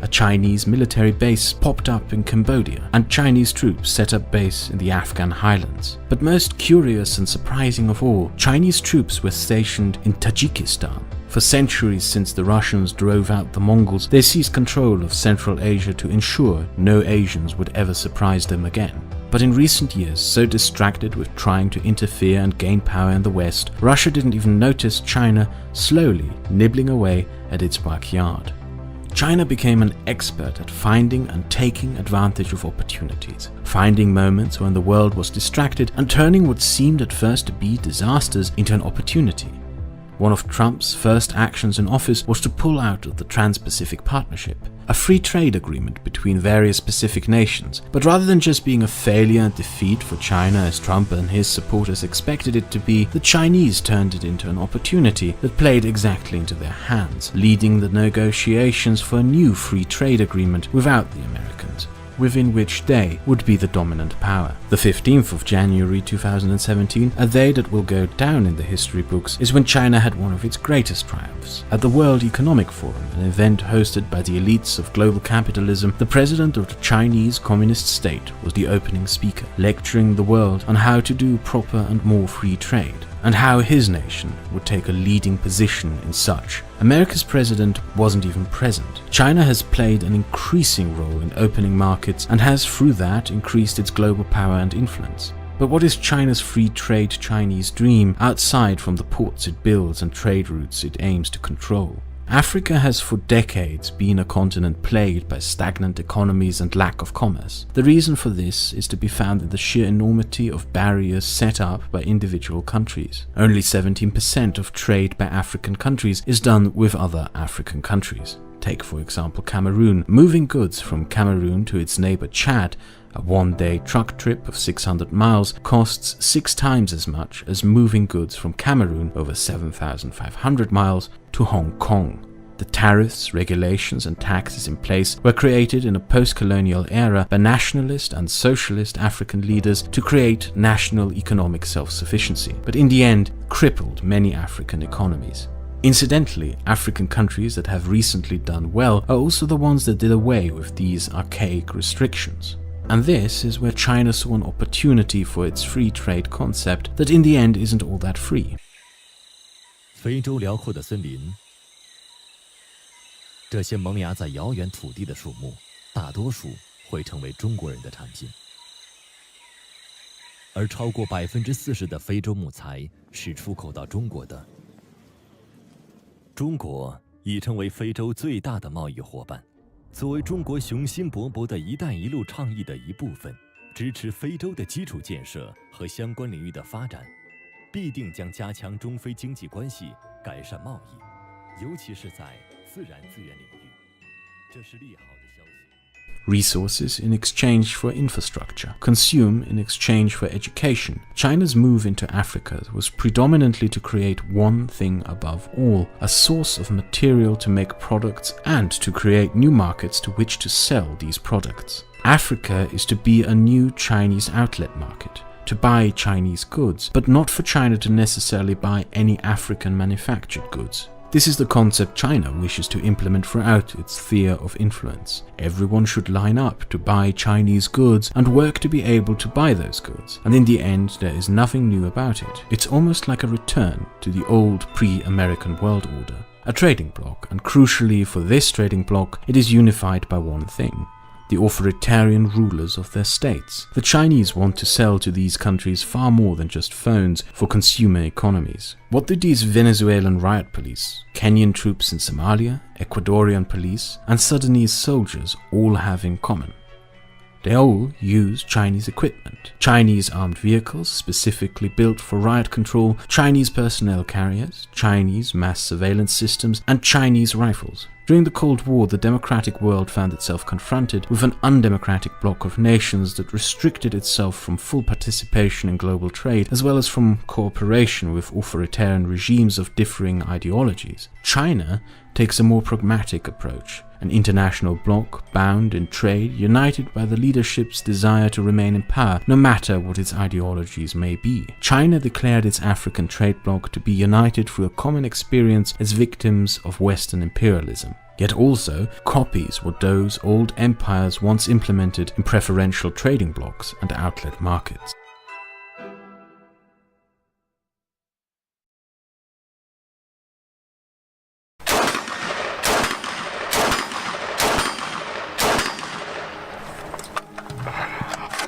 A Chinese military base popped up in Cambodia, and Chinese troops set up base in the Afghan highlands. But most curious and surprising of all, Chinese troops were stationed in Tajikistan. For centuries since the Russians drove out the Mongols, they seized control of Central Asia to ensure no Asians would ever surprise them again. But in recent years, so distracted with trying to interfere and gain power in the West, Russia didn't even notice China slowly nibbling away at its backyard. China became an expert at finding and taking advantage of opportunities, finding moments when the world was distracted and turning what seemed at first to be disasters into an opportunity. One of Trump's first actions in office was to pull out of the Trans-Pacific Partnership, a free trade agreement between various Pacific nations. But rather than just being a failure and defeat for China as Trump and his supporters expected it to be, the Chinese turned it into an opportunity that played exactly into their hands, leading the negotiations for a new free trade agreement without the Americans, within which they would be the dominant power. The 15th of January 2017, a day that will go down in the history books, is when China had one of its greatest triumphs. At the World Economic Forum, an event hosted by the elites of global capitalism, the president of the Chinese Communist state was the opening speaker, lecturing the world on how to do proper and more free trade, and how his nation would take a leading position in such. America's president wasn't even present. China has played an increasing role in opening markets and has through that increased its global power and influence. But what is China's free trade Chinese dream outside from the ports it builds and trade routes it aims to control? Africa has for decades been a continent plagued by stagnant economies and lack of commerce. The reason for this is to be found in the sheer enormity of barriers set up by individual countries. Only 17% of trade by African countries is done with other African countries. Take for example Cameroon. Moving goods from Cameroon to its neighbor Chad, a one-day truck trip of 600 miles, costs 6 times as much as moving goods from Cameroon over 7,500 miles to Hong Kong. The tariffs, regulations and taxes in place were created in a post-colonial era by nationalist and socialist African leaders to create national economic self-sufficiency, but in the end crippled many African economies. Incidentally, African countries that have recently done well are also the ones that did away with these archaic restrictions. And this is where China saw an opportunity for its free trade concept that in the end isn't all that free. 非洲辽阔的森林，这些萌芽在遥远土地的树木，大多数会成为中国人的产品。而超过40%的非洲木材是出口到中国的。中国已成为非洲最大的贸易伙伴。作为中国雄心勃勃的一带一路倡议的一部分，支持非洲的基础建设和相关领域的发展，必定将加强中非经济关系，改善贸易，尤其是在自然资源领域。这是利好的消息。 Resources in exchange for infrastructure, consume in exchange for education. China's move into Africa was predominantly to create one thing above all, a source of material to make products and to create new markets to which to sell these products. Africa is to be a new Chinese outlet market, to buy Chinese goods, but not for China to necessarily buy any African manufactured goods. This is the concept China wishes to implement throughout its sphere of influence. Everyone should line up to buy Chinese goods and work to be able to buy those goods. And in the end, there is nothing new about it. It's almost like a return to the old pre-American world order. A trading bloc, and crucially for this trading bloc, it is unified by one thing: the authoritarian rulers of their states. The Chinese want to sell to these countries far more than just phones for consumer economies. What do these Venezuelan riot police, Kenyan troops in Somalia, Ecuadorian police, and Sudanese soldiers all have in common? They all use Chinese equipment, Chinese armed vehicles specifically built for riot control, Chinese personnel carriers, Chinese mass surveillance systems, and Chinese rifles. During the Cold War, the democratic world found itself confronted with an undemocratic bloc of nations that restricted itself from full participation in global trade, as well as from cooperation with authoritarian regimes of differing ideologies. China takes a more pragmatic approach, an international bloc bound in trade, united by the leadership's desire to remain in power, no matter what its ideologies may be. China declared its African trade bloc to be united through a common experience as victims of Western imperialism, yet also copies what those old empires once implemented in preferential trading blocs and outlet markets.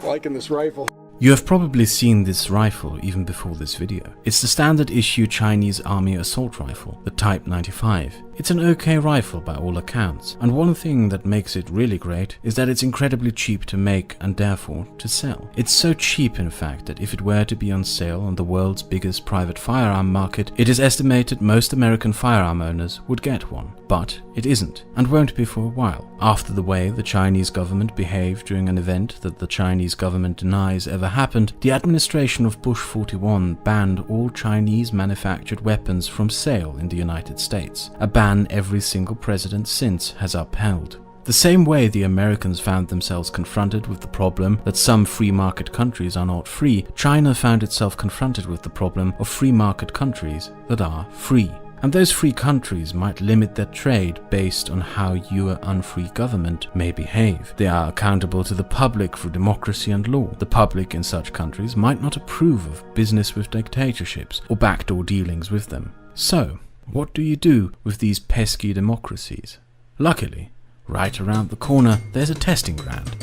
liking this rifle. You have probably seen this rifle even before this video. It's the standard issue Chinese Army assault rifle, the Type 95. It's an okay rifle by all accounts, and one thing that makes it really great is that it's incredibly cheap to make and therefore to sell. It's so cheap in fact that if it were to be on sale on the world's biggest private firearm market, it is estimated most American firearm owners would get one. But it isn't, and won't be for a while. After the way the Chinese government behaved during an event that the Chinese government denies ever happened, the administration of Bush 41 banned all Chinese manufactured weapons from sale in the United States, a ban every single president since has upheld. The same way the Americans found themselves confronted with the problem that some free market countries are not free, China found itself confronted with the problem of free market countries that are free. And those free countries might limit their trade based on how your unfree government may behave. They are accountable to the public through democracy and law. The public in such countries might not approve of business with dictatorships or backdoor dealings with them. So, what do you do with these pesky democracies? Luckily, right around the corner, there's a testing ground.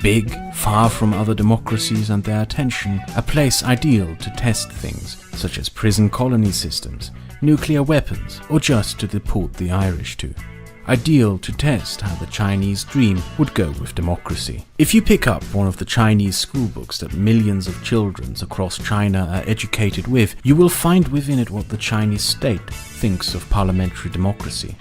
Big, far from other democracies and their attention, a place ideal to test things, such as prison colony systems, nuclear weapons, or just to deport the Irish to. Ideal to test how the Chinese dream would go with democracy. If you pick up one of the Chinese school books that millions of children across China are educated with, you will find within it what the Chinese state thinks of parliamentary democracy.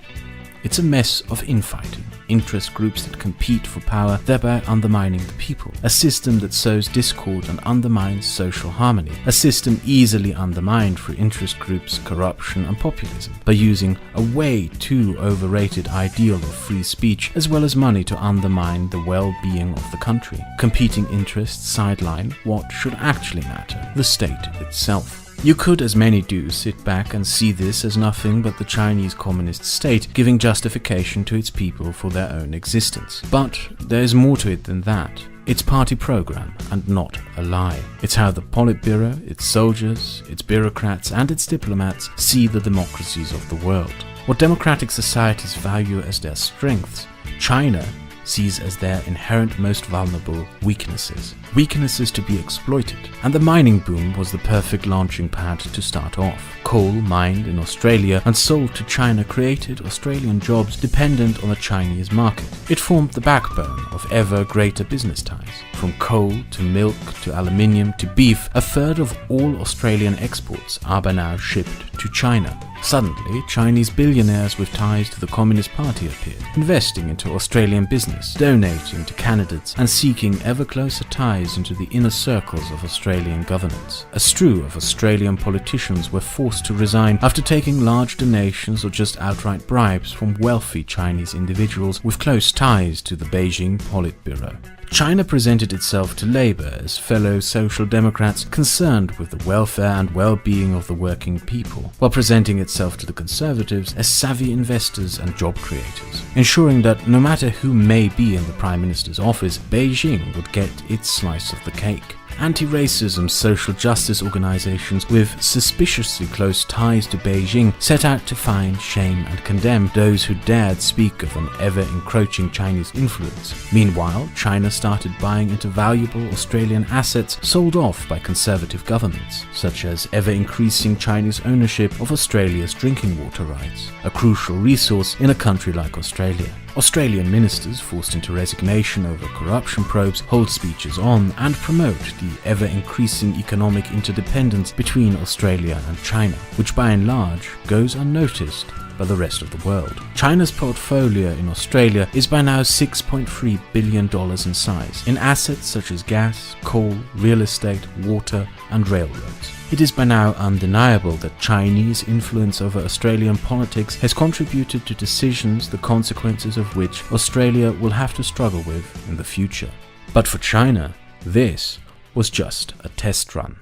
It's a mess of infighting, interest groups that compete for power, thereby undermining the people. A system that sows discord and undermines social harmony. A system easily undermined through interest groups, corruption and populism, by using a way too overrated ideal of free speech as well as money to undermine the well-being of the country. Competing interests sideline what should actually matter, the state itself. You could, as many do, sit back and see this as nothing but the Chinese communist state giving justification to its people for their own existence. But there is more to it than that. It's party program and not a lie. It's how the Politburo, its soldiers, its bureaucrats and its diplomats see the democracies of the world. What democratic societies value as their strengths, China sees as their inherent most vulnerable weaknesses. Weaknesses to be exploited. And the mining boom was the perfect launching pad to start off. Coal mined in Australia and sold to China created Australian jobs dependent on the Chinese market. It formed the backbone of ever greater business ties. From coal to milk to aluminium to beef, a third of all Australian exports are by now shipped to China. Suddenly, Chinese billionaires with ties to the Communist Party appeared, investing into Australian business, donating to candidates, and seeking ever closer ties into the inner circles of Australian governance. A strew of Australian politicians were forced to resign after taking large donations or just outright bribes from wealthy Chinese individuals with close ties to the Beijing Politburo. China presented itself to Labour as fellow social democrats concerned with the welfare and well-being of the working people, while presenting itself to the Conservatives as savvy investors and job creators, ensuring that no matter who may be in the Prime Minister's office, Beijing would get its slice of the cake. Anti-racism social justice organizations with suspiciously close ties to Beijing set out to find, shame and condemn those who dared speak of an ever-encroaching Chinese influence. Meanwhile, China started buying into valuable Australian assets sold off by conservative governments, such as ever-increasing Chinese ownership of Australia's drinking water rights, a crucial resource in a country like Australia. Australian ministers forced into resignation over corruption probes hold speeches on and promote the ever-increasing economic interdependence between Australia and China, which by and large goes unnoticed by the rest of the world. China's portfolio in Australia is by now $6.3 billion in size, in assets such as gas, coal, real estate, water and railroads. It is by now undeniable that Chinese influence over Australian politics has contributed to decisions the consequences of which Australia will have to struggle with in the future. But for China, this was just a test run.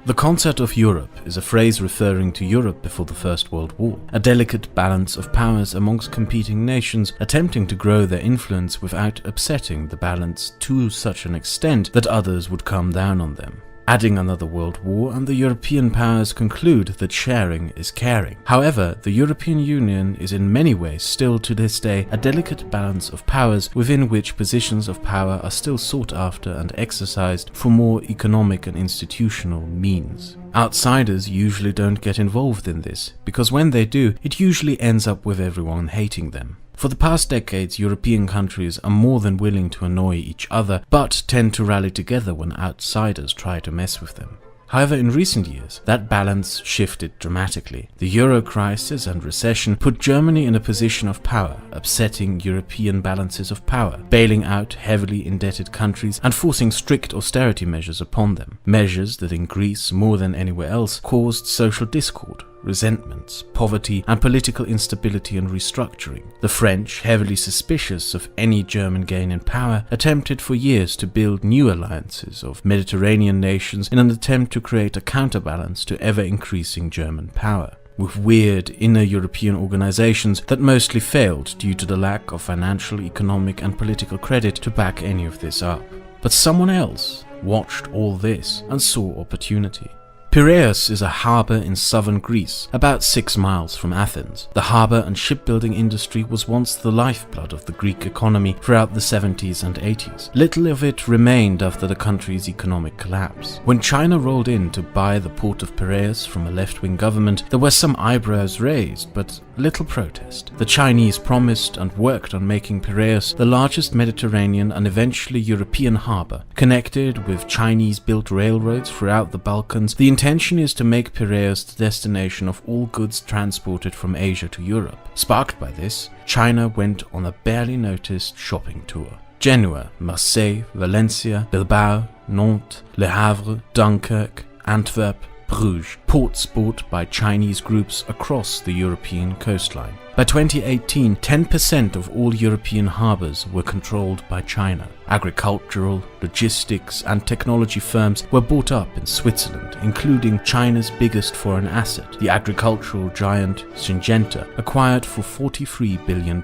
The concept of Europe is a phrase referring to Europe before the First World War, a delicate balance of powers amongst competing nations attempting to grow their influence without upsetting the balance to such an extent that others would come down on them. Adding another world war and the European powers conclude that sharing is caring. However, the European Union is in many ways still to this day a delicate balance of powers within which positions of power are still sought after and exercised for more economic and institutional means. Outsiders usually don't get involved in this, because when they do, it usually ends up with everyone hating them. For the past decades, European countries are more than willing to annoy each other, but tend to rally together when outsiders try to mess with them. However, in recent years, that balance shifted dramatically. The euro crisis and recession put Germany in a position of power, upsetting European balances of power, bailing out heavily indebted countries and forcing strict austerity measures upon them. Measures that in Greece, more than anywhere else, caused social discord, resentments, poverty, and political instability and restructuring. The French, heavily suspicious of any German gain in power, attempted for years to build new alliances of Mediterranean nations in an attempt to create a counterbalance to ever-increasing German power, with weird inner European organizations that mostly failed due to the lack of financial, economic, and political credit to back any of this up. But someone else watched all this and saw opportunity. Piraeus is a harbour in southern Greece, about 6 miles from Athens. The harbour and shipbuilding industry was once the lifeblood of the Greek economy throughout the 70s and 80s. Little of it remained after the country's economic collapse. When China rolled in to buy the port of Piraeus from a left-wing government, there were some eyebrows raised, but little protest. The Chinese promised and worked on making Piraeus the largest Mediterranean and eventually European harbour. Connected with Chinese-built railroads throughout the Balkans, the intention is to make Piraeus the destination of all goods transported from Asia to Europe. Sparked by this, China went on a barely noticed shopping tour. Genoa, Marseille, Valencia, Bilbao, Nantes, Le Havre, Dunkirk, Antwerp, Bruges, ports bought by Chinese groups across the European coastline. By 2018, 10% of all European harbours were controlled by China. Agricultural, logistics and technology firms were bought up in Switzerland, including China's biggest foreign asset, the agricultural giant Syngenta, acquired for $43 billion.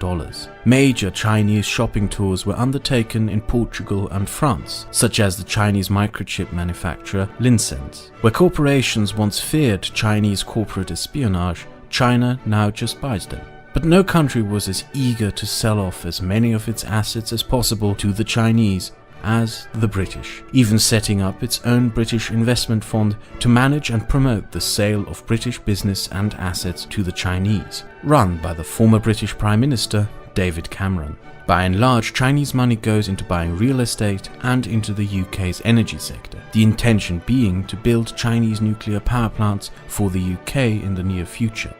Major Chinese shopping tours were undertaken in Portugal and France, such as the Chinese microchip manufacturer Lincent. Where corporations once feared Chinese corporate espionage, China now just buys them. But no country was as eager to sell off as many of its assets as possible to the Chinese as the British, even setting up its own British investment fund to manage and promote the sale of British business and assets to the Chinese, run by the former British Prime Minister David Cameron. By and large, Chinese money goes into buying real estate and into the UK's energy sector, the intention being to build Chinese nuclear power plants for the UK in the near future.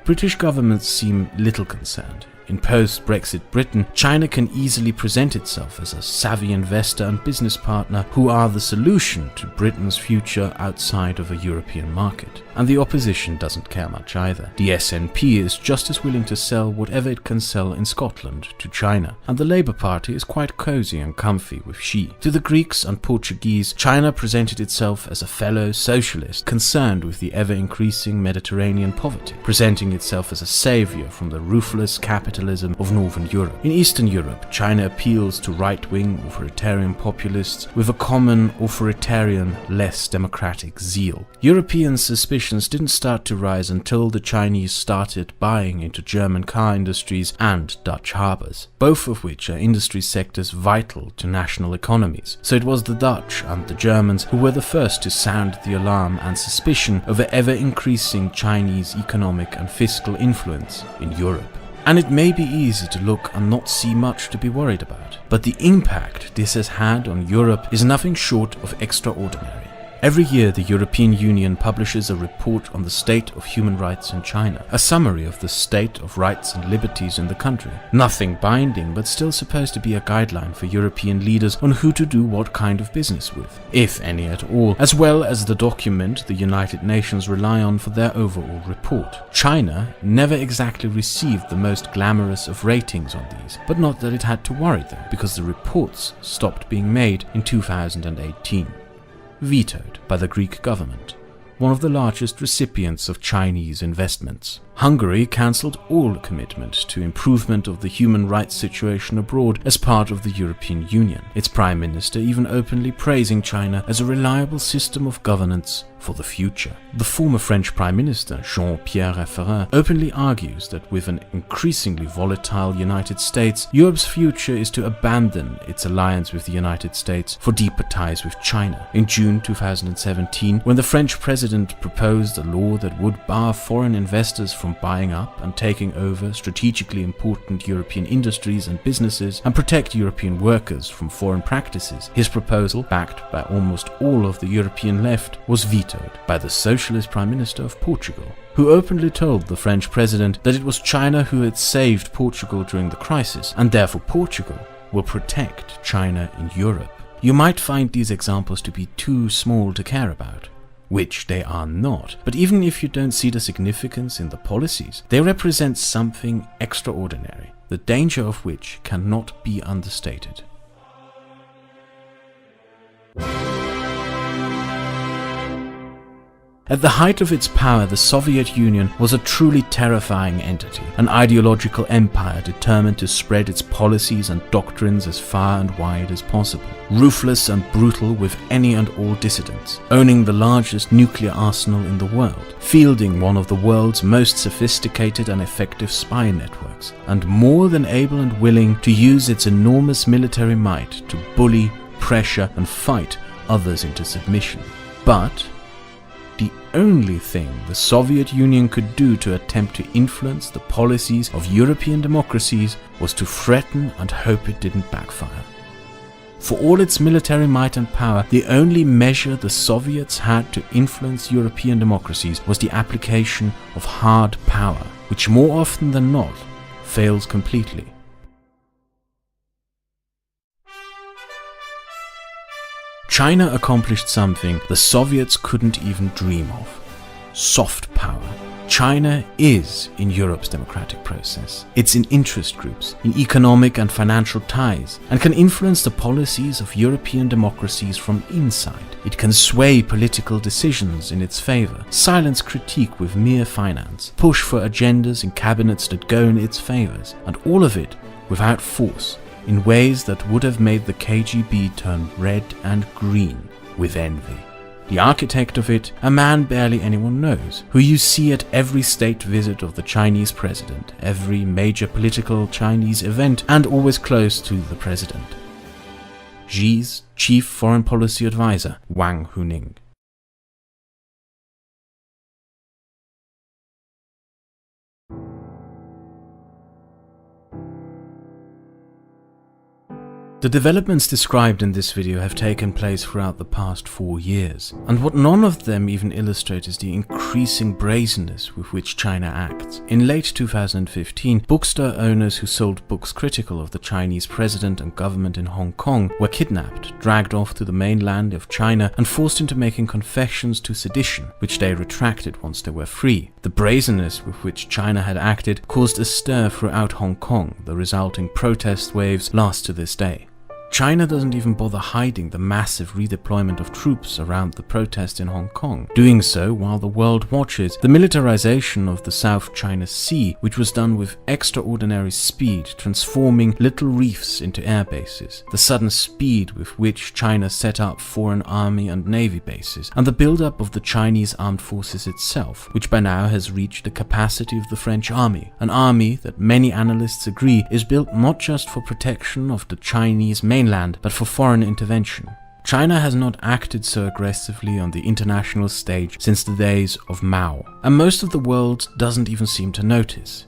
British governments seem little concerned. In post-Brexit Britain, China can easily present itself as a savvy investor and business partner who are the solution to Britain's future outside of a European market. And the opposition doesn't care much either. The SNP is just as willing to sell whatever it can sell in Scotland to China, and the Labour Party is quite cosy and comfy with Xi. To the Greeks and Portuguese, China presented itself as a fellow socialist concerned with the ever-increasing Mediterranean poverty, presenting itself as a saviour from the ruthless capitalism of Northern Europe. In Eastern Europe, China appeals to right-wing authoritarian populists with a common authoritarian, less democratic zeal. European suspicions didn't start to rise until the Chinese started buying into German car industries and Dutch harbours, both of which are industry sectors vital to national economies. So it was the Dutch and the Germans who were the first to sound the alarm and suspicion over ever-increasing Chinese economic and fiscal influence in Europe. And it may be easy to look and not see much to be worried about, but the impact this has had on Europe is nothing short of extraordinary. Every year, the European Union publishes a report on the state of human rights in China, a summary of the state of rights and liberties in the country. Nothing binding, but still supposed to be a guideline for European leaders on who to do what kind of business with, if any at all, as well as the document the United Nations rely on for their overall report. China never exactly received the most glamorous of ratings on these, but not that it had to worry them, because the reports stopped being made in 2018. vetoed by the Greek government, one of the largest recipients of Chinese investments. Hungary cancelled all commitment to improvement of the human rights situation abroad as part of the European Union, its prime minister even openly praising China as a reliable system of governance for the future. The former French Prime Minister, Jean-Pierre Raffarin, openly argues that with an increasingly volatile United States, Europe's future is to abandon its alliance with the United States for deeper ties with China. In June 2017, when the French president proposed a law that would bar foreign investors from buying up and taking over strategically important European industries and businesses and protect European workers from foreign practices, his proposal, backed by almost all of the European left, was vetoed by the socialist Prime Minister of Portugal, who openly told the French president that it was China who had saved Portugal during the crisis, and therefore Portugal will protect China in Europe. You might find these examples to be too small to care about, which they are not, but even if you don't see the significance in the policies, they represent something extraordinary, the danger of which cannot be understated. At the height of its power, the Soviet Union was a truly terrifying entity, an ideological empire determined to spread its policies and doctrines as far and wide as possible. Ruthless and brutal with any and all dissidents, owning the largest nuclear arsenal in the world, fielding one of the world's most sophisticated and effective spy networks, and more than able and willing to use its enormous military might to bully, pressure and fight others into submission. But the only thing the Soviet Union could do to attempt to influence the policies of European democracies was to threaten and hope it didn't backfire. For all its military might and power, the only measure the Soviets had to influence European democracies was the application of hard power, which more often than not fails completely. China accomplished something the Soviets couldn't even dream of: soft power. China is in Europe's democratic process. It's in interest groups, in economic and financial ties, and can influence the policies of European democracies from inside. It can sway political decisions in its favor, silence critique with mere finance, push for agendas in cabinets that go in its favors, and all of it without force, in ways that would have made the KGB turn red and green with envy. The architect of it, a man barely anyone knows, who you see at every state visit of the Chinese president, every major political Chinese event, and always close to the president. Xi's chief foreign policy advisor, Wang Huning. The developments described in this video have taken place throughout the past 4 years, and what none of them even illustrate is the increasing brazenness with which China acts. In late 2015, bookstore owners who sold books critical of the Chinese president and government in Hong Kong were kidnapped, dragged off to the mainland of China, and forced into making confessions to sedition, which they retracted once they were free. The brazenness with which China had acted caused a stir throughout Hong Kong. The resulting protest waves last to this day. China doesn't even bother hiding the massive redeployment of troops around the protest in Hong Kong, doing so while the world watches the militarization of the South China Sea, which was done with extraordinary speed, transforming little reefs into air bases, the sudden speed with which China set up foreign army and navy bases, and the build-up of the Chinese armed forces itself, which by now has reached the capacity of the French army, an army that many analysts agree is built not just for protection of the Chinese mainland, but for foreign intervention. China has not acted so aggressively on the international stage since the days of Mao, and most of the world doesn't even seem to notice.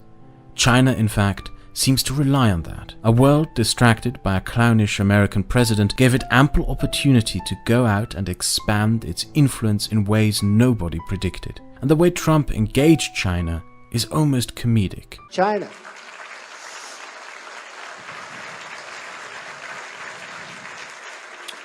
China, in fact, seems to rely on that. A world distracted by a clownish American president gave it ample opportunity to go out and expand its influence in ways nobody predicted. And the way Trump engaged China is almost comedic. China.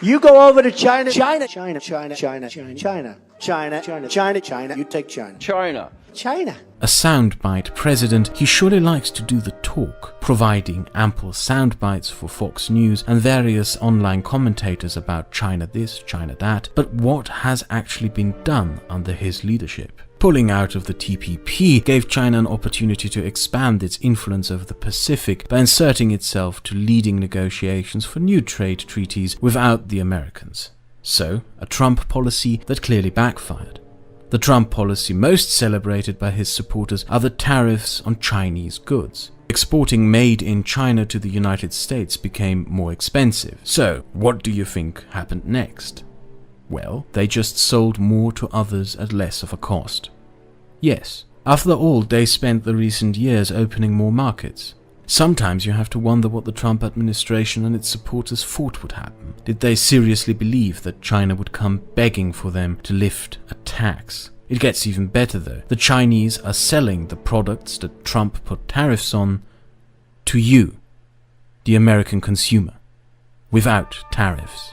You go over to China, China, China, China, China, China, China, China, China, China, China. You take China. China. China. A soundbite president, he surely likes to do the talk, providing ample soundbites for Fox News and various online commentators about China this, China that, but what has actually been done under his leadership? Pulling out of the TPP gave China an opportunity to expand its influence over the Pacific by inserting itself to leading negotiations for new trade treaties without the Americans. So, a Trump policy that clearly backfired. The Trump policy most celebrated by his supporters are the tariffs on Chinese goods. Exporting made in China to the United States became more expensive. So, what do you think happened next? Well, they just sold more to others at less of a cost. Yes, after all, they spent the recent years opening more markets. Sometimes you have to wonder what the Trump administration and its supporters thought would happen. Did they seriously believe that China would come begging for them to lift a tax? It gets even better though. The Chinese are selling the products that Trump put tariffs on to you, the American consumer, without tariffs.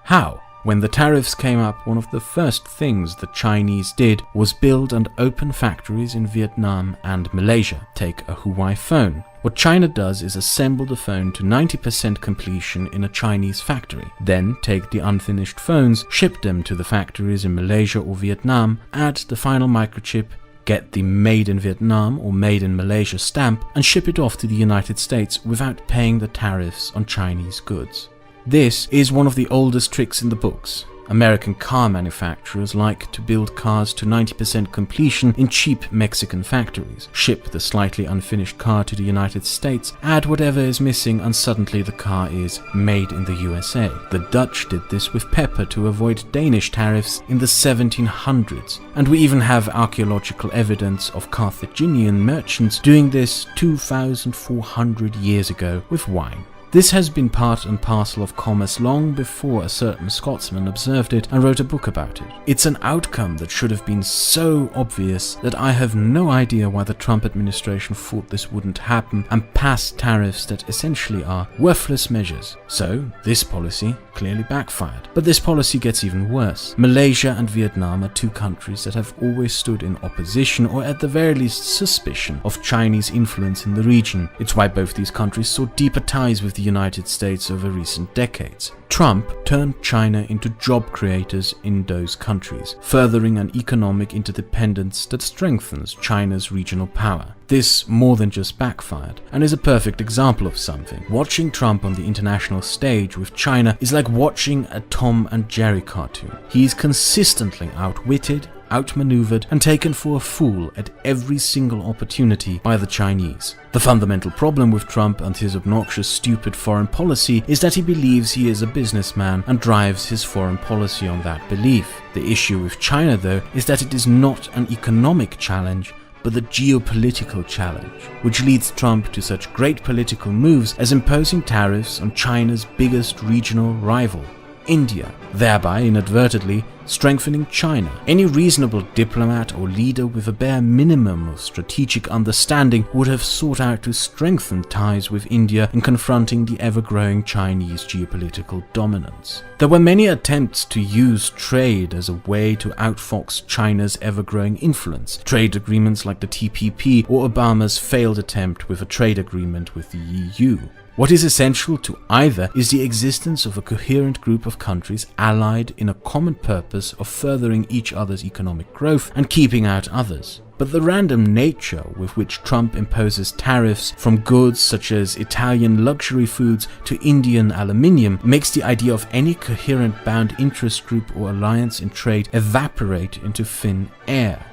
How? When the tariffs came up, one of the first things the Chinese did was build and open factories in Vietnam and Malaysia. Take a Huawei phone. What China does is assemble the phone to 90% completion in a Chinese factory. Then take the unfinished phones, ship them to the factories in Malaysia or Vietnam, add the final microchip, get the Made in Vietnam or Made in Malaysia stamp, and ship it off to the United States without paying the tariffs on Chinese goods. This is one of the oldest tricks in the books. American car manufacturers like to build cars to 90% completion in cheap Mexican factories, ship the slightly unfinished car to the United States, add whatever is missing, and suddenly the car is made in the USA. The Dutch did this with pepper to avoid Danish tariffs in the 1700s, and we even have archaeological evidence of Carthaginian merchants doing this 2,400 years ago with wine. This has been part and parcel of commerce long before a certain Scotsman observed it and wrote a book about it. It's an outcome that should have been so obvious that I have no idea why the Trump administration thought this wouldn't happen and passed tariffs that essentially are worthless measures. So, this policy clearly backfired. But this policy gets even worse. Malaysia and Vietnam are two countries that have always stood in opposition or at the very least suspicion of Chinese influence in the region. It's why both these countries saw deeper ties with the United States over recent decades. Trump turned China into job creators in those countries, furthering an economic interdependence that strengthens China's regional power. This more than just backfired, and is a perfect example of something. Watching Trump on the international stage with China is like watching a Tom and Jerry cartoon. He is consistently outwitted, outmaneuvered, and taken for a fool at every single opportunity by the Chinese. The fundamental problem with Trump and his obnoxious, stupid foreign policy is that he believes he is a businessman and drives his foreign policy on that belief. The issue with China, though, is that it is not an economic challenge, but the geopolitical challenge, which leads Trump to such great political moves as imposing tariffs on China's biggest regional rival, India, thereby inadvertently strengthening China. Any reasonable diplomat or leader with a bare minimum of strategic understanding would have sought out to strengthen ties with India in confronting the ever-growing Chinese geopolitical dominance. There were many attempts to use trade as a way to outfox China's ever-growing influence. Trade agreements like the TPP or Obama's failed attempt with a trade agreement with the EU. What is essential to either is the existence of a coherent group of countries allied in a common purpose of furthering each other's economic growth and keeping out others. But the random nature with which Trump imposes tariffs from goods such as Italian luxury foods to Indian aluminium makes the idea of any coherent bound interest group or alliance in trade evaporate into thin air.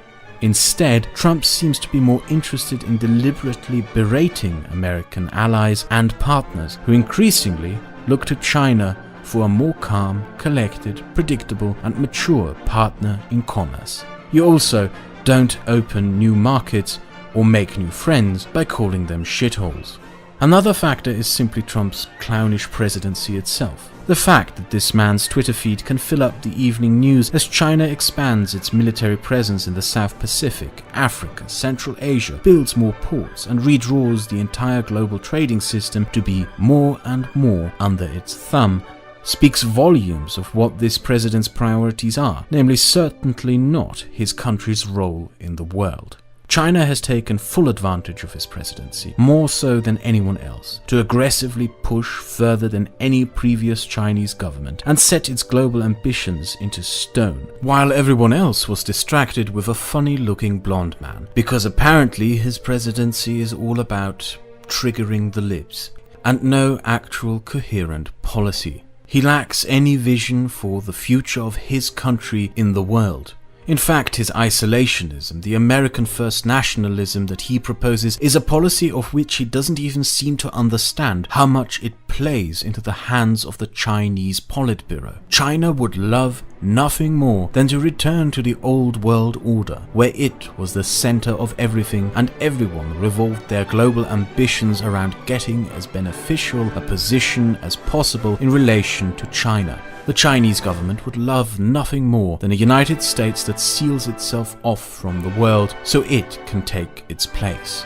Instead, Trump seems to be more interested in deliberately berating American allies and partners who increasingly look to China for a more calm, collected, predictable and mature partner in commerce. You also don't open new markets or make new friends by calling them shitholes. Another factor is simply Trump's clownish presidency itself. The fact that this man's Twitter feed can fill up the evening news as China expands its military presence in the South Pacific, Africa, Central Asia, builds more ports and redraws the entire global trading system to be more and more under its thumb, speaks volumes of what this president's priorities are, namely certainly not his country's role in the world. China has taken full advantage of his presidency, more so than anyone else, to aggressively push further than any previous Chinese government and set its global ambitions into stone, while everyone else was distracted with a funny-looking blonde man, because apparently his presidency is all about triggering the libs, and no actual coherent policy. He lacks any vision for the future of his country in the world. In fact, his isolationism, the American first nationalism that he proposes, is a policy of which he doesn't even seem to understand how much it plays into the hands of the Chinese Politburo. China would love nothing more than to return to the old world order, where it was the center of everything and everyone revolved their global ambitions around getting as beneficial a position as possible in relation to China. The Chinese government would love nothing more than a United States that seals itself off from the world so it can take its place.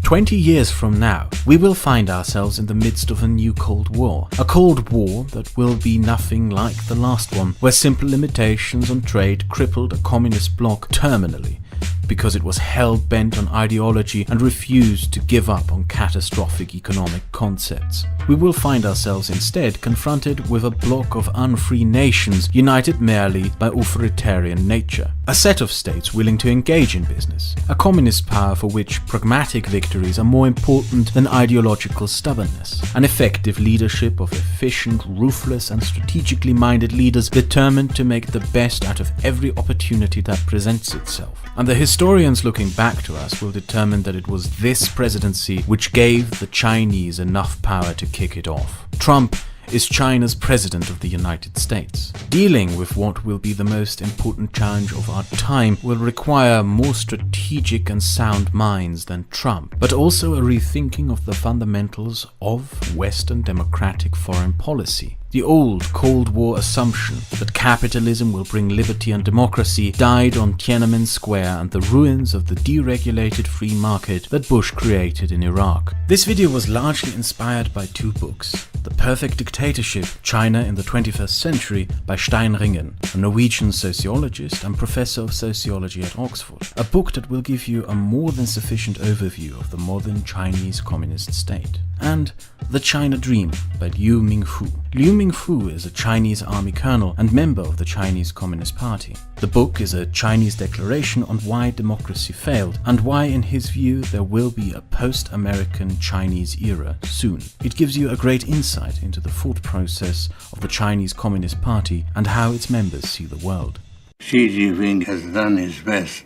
"20 years from now, we will find ourselves in the midst of a new Cold War. A Cold War that will be nothing like the last one, where simple limitations on trade crippled a communist bloc terminally, because it was hell-bent on ideology and refused to give up on catastrophic economic concepts. We will find ourselves instead confronted with a bloc of unfree nations united merely by authoritarian nature. A set of states willing to engage in business. A communist power for which pragmatic victories are more important than ideological stubbornness. An effective leadership of efficient, ruthless and strategically minded leaders determined to make the best out of every opportunity that presents itself. And the historians looking back to us will determine that it was this presidency which gave the Chinese enough power to kick it off. Trump is China's president of the United States. Dealing with what will be the most important challenge of our time will require more strategic and sound minds than Trump, but also a rethinking of the fundamentals of Western democratic foreign policy. The old Cold War assumption that capitalism will bring liberty and democracy died on Tiananmen Square and the ruins of the deregulated free market that Bush created in Iraq. This video was largely inspired by two books. The Perfect Dictatorship, China in the 21st Century by Steinringen, a Norwegian sociologist and professor of sociology at Oxford. A book that will give you a more than sufficient overview of the modern Chinese communist state. And The China Dream by Liu Mingfu. Liu Mingfu is a Chinese army colonel and member of the Chinese Communist Party. The book is a Chinese declaration on why democracy failed and why, in his view, there will be a post-American Chinese era soon. It gives you a great insight into the thought process of the Chinese Communist Party and how its members see the world. Xi Jinping has done his best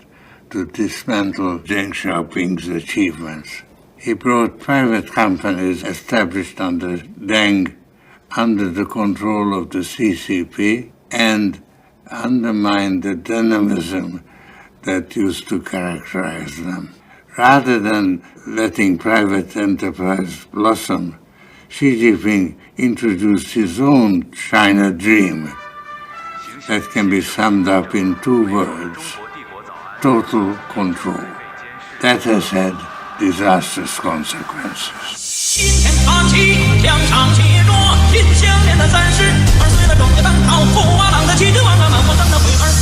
to dismantle Deng Xiaoping's achievements. He brought private companies established under Deng under the control of the CCP and undermined the dynamism that used to characterize them. Rather than letting private enterprise blossom, Xi Jinping introduced his own China dream that can be summed up in two words: total control. That has had disastrous consequences. 金钱插旗，两场协弱，金项链的战士，耳随了中国当朝，驸马郎的旗帜，万万万我等的会儿。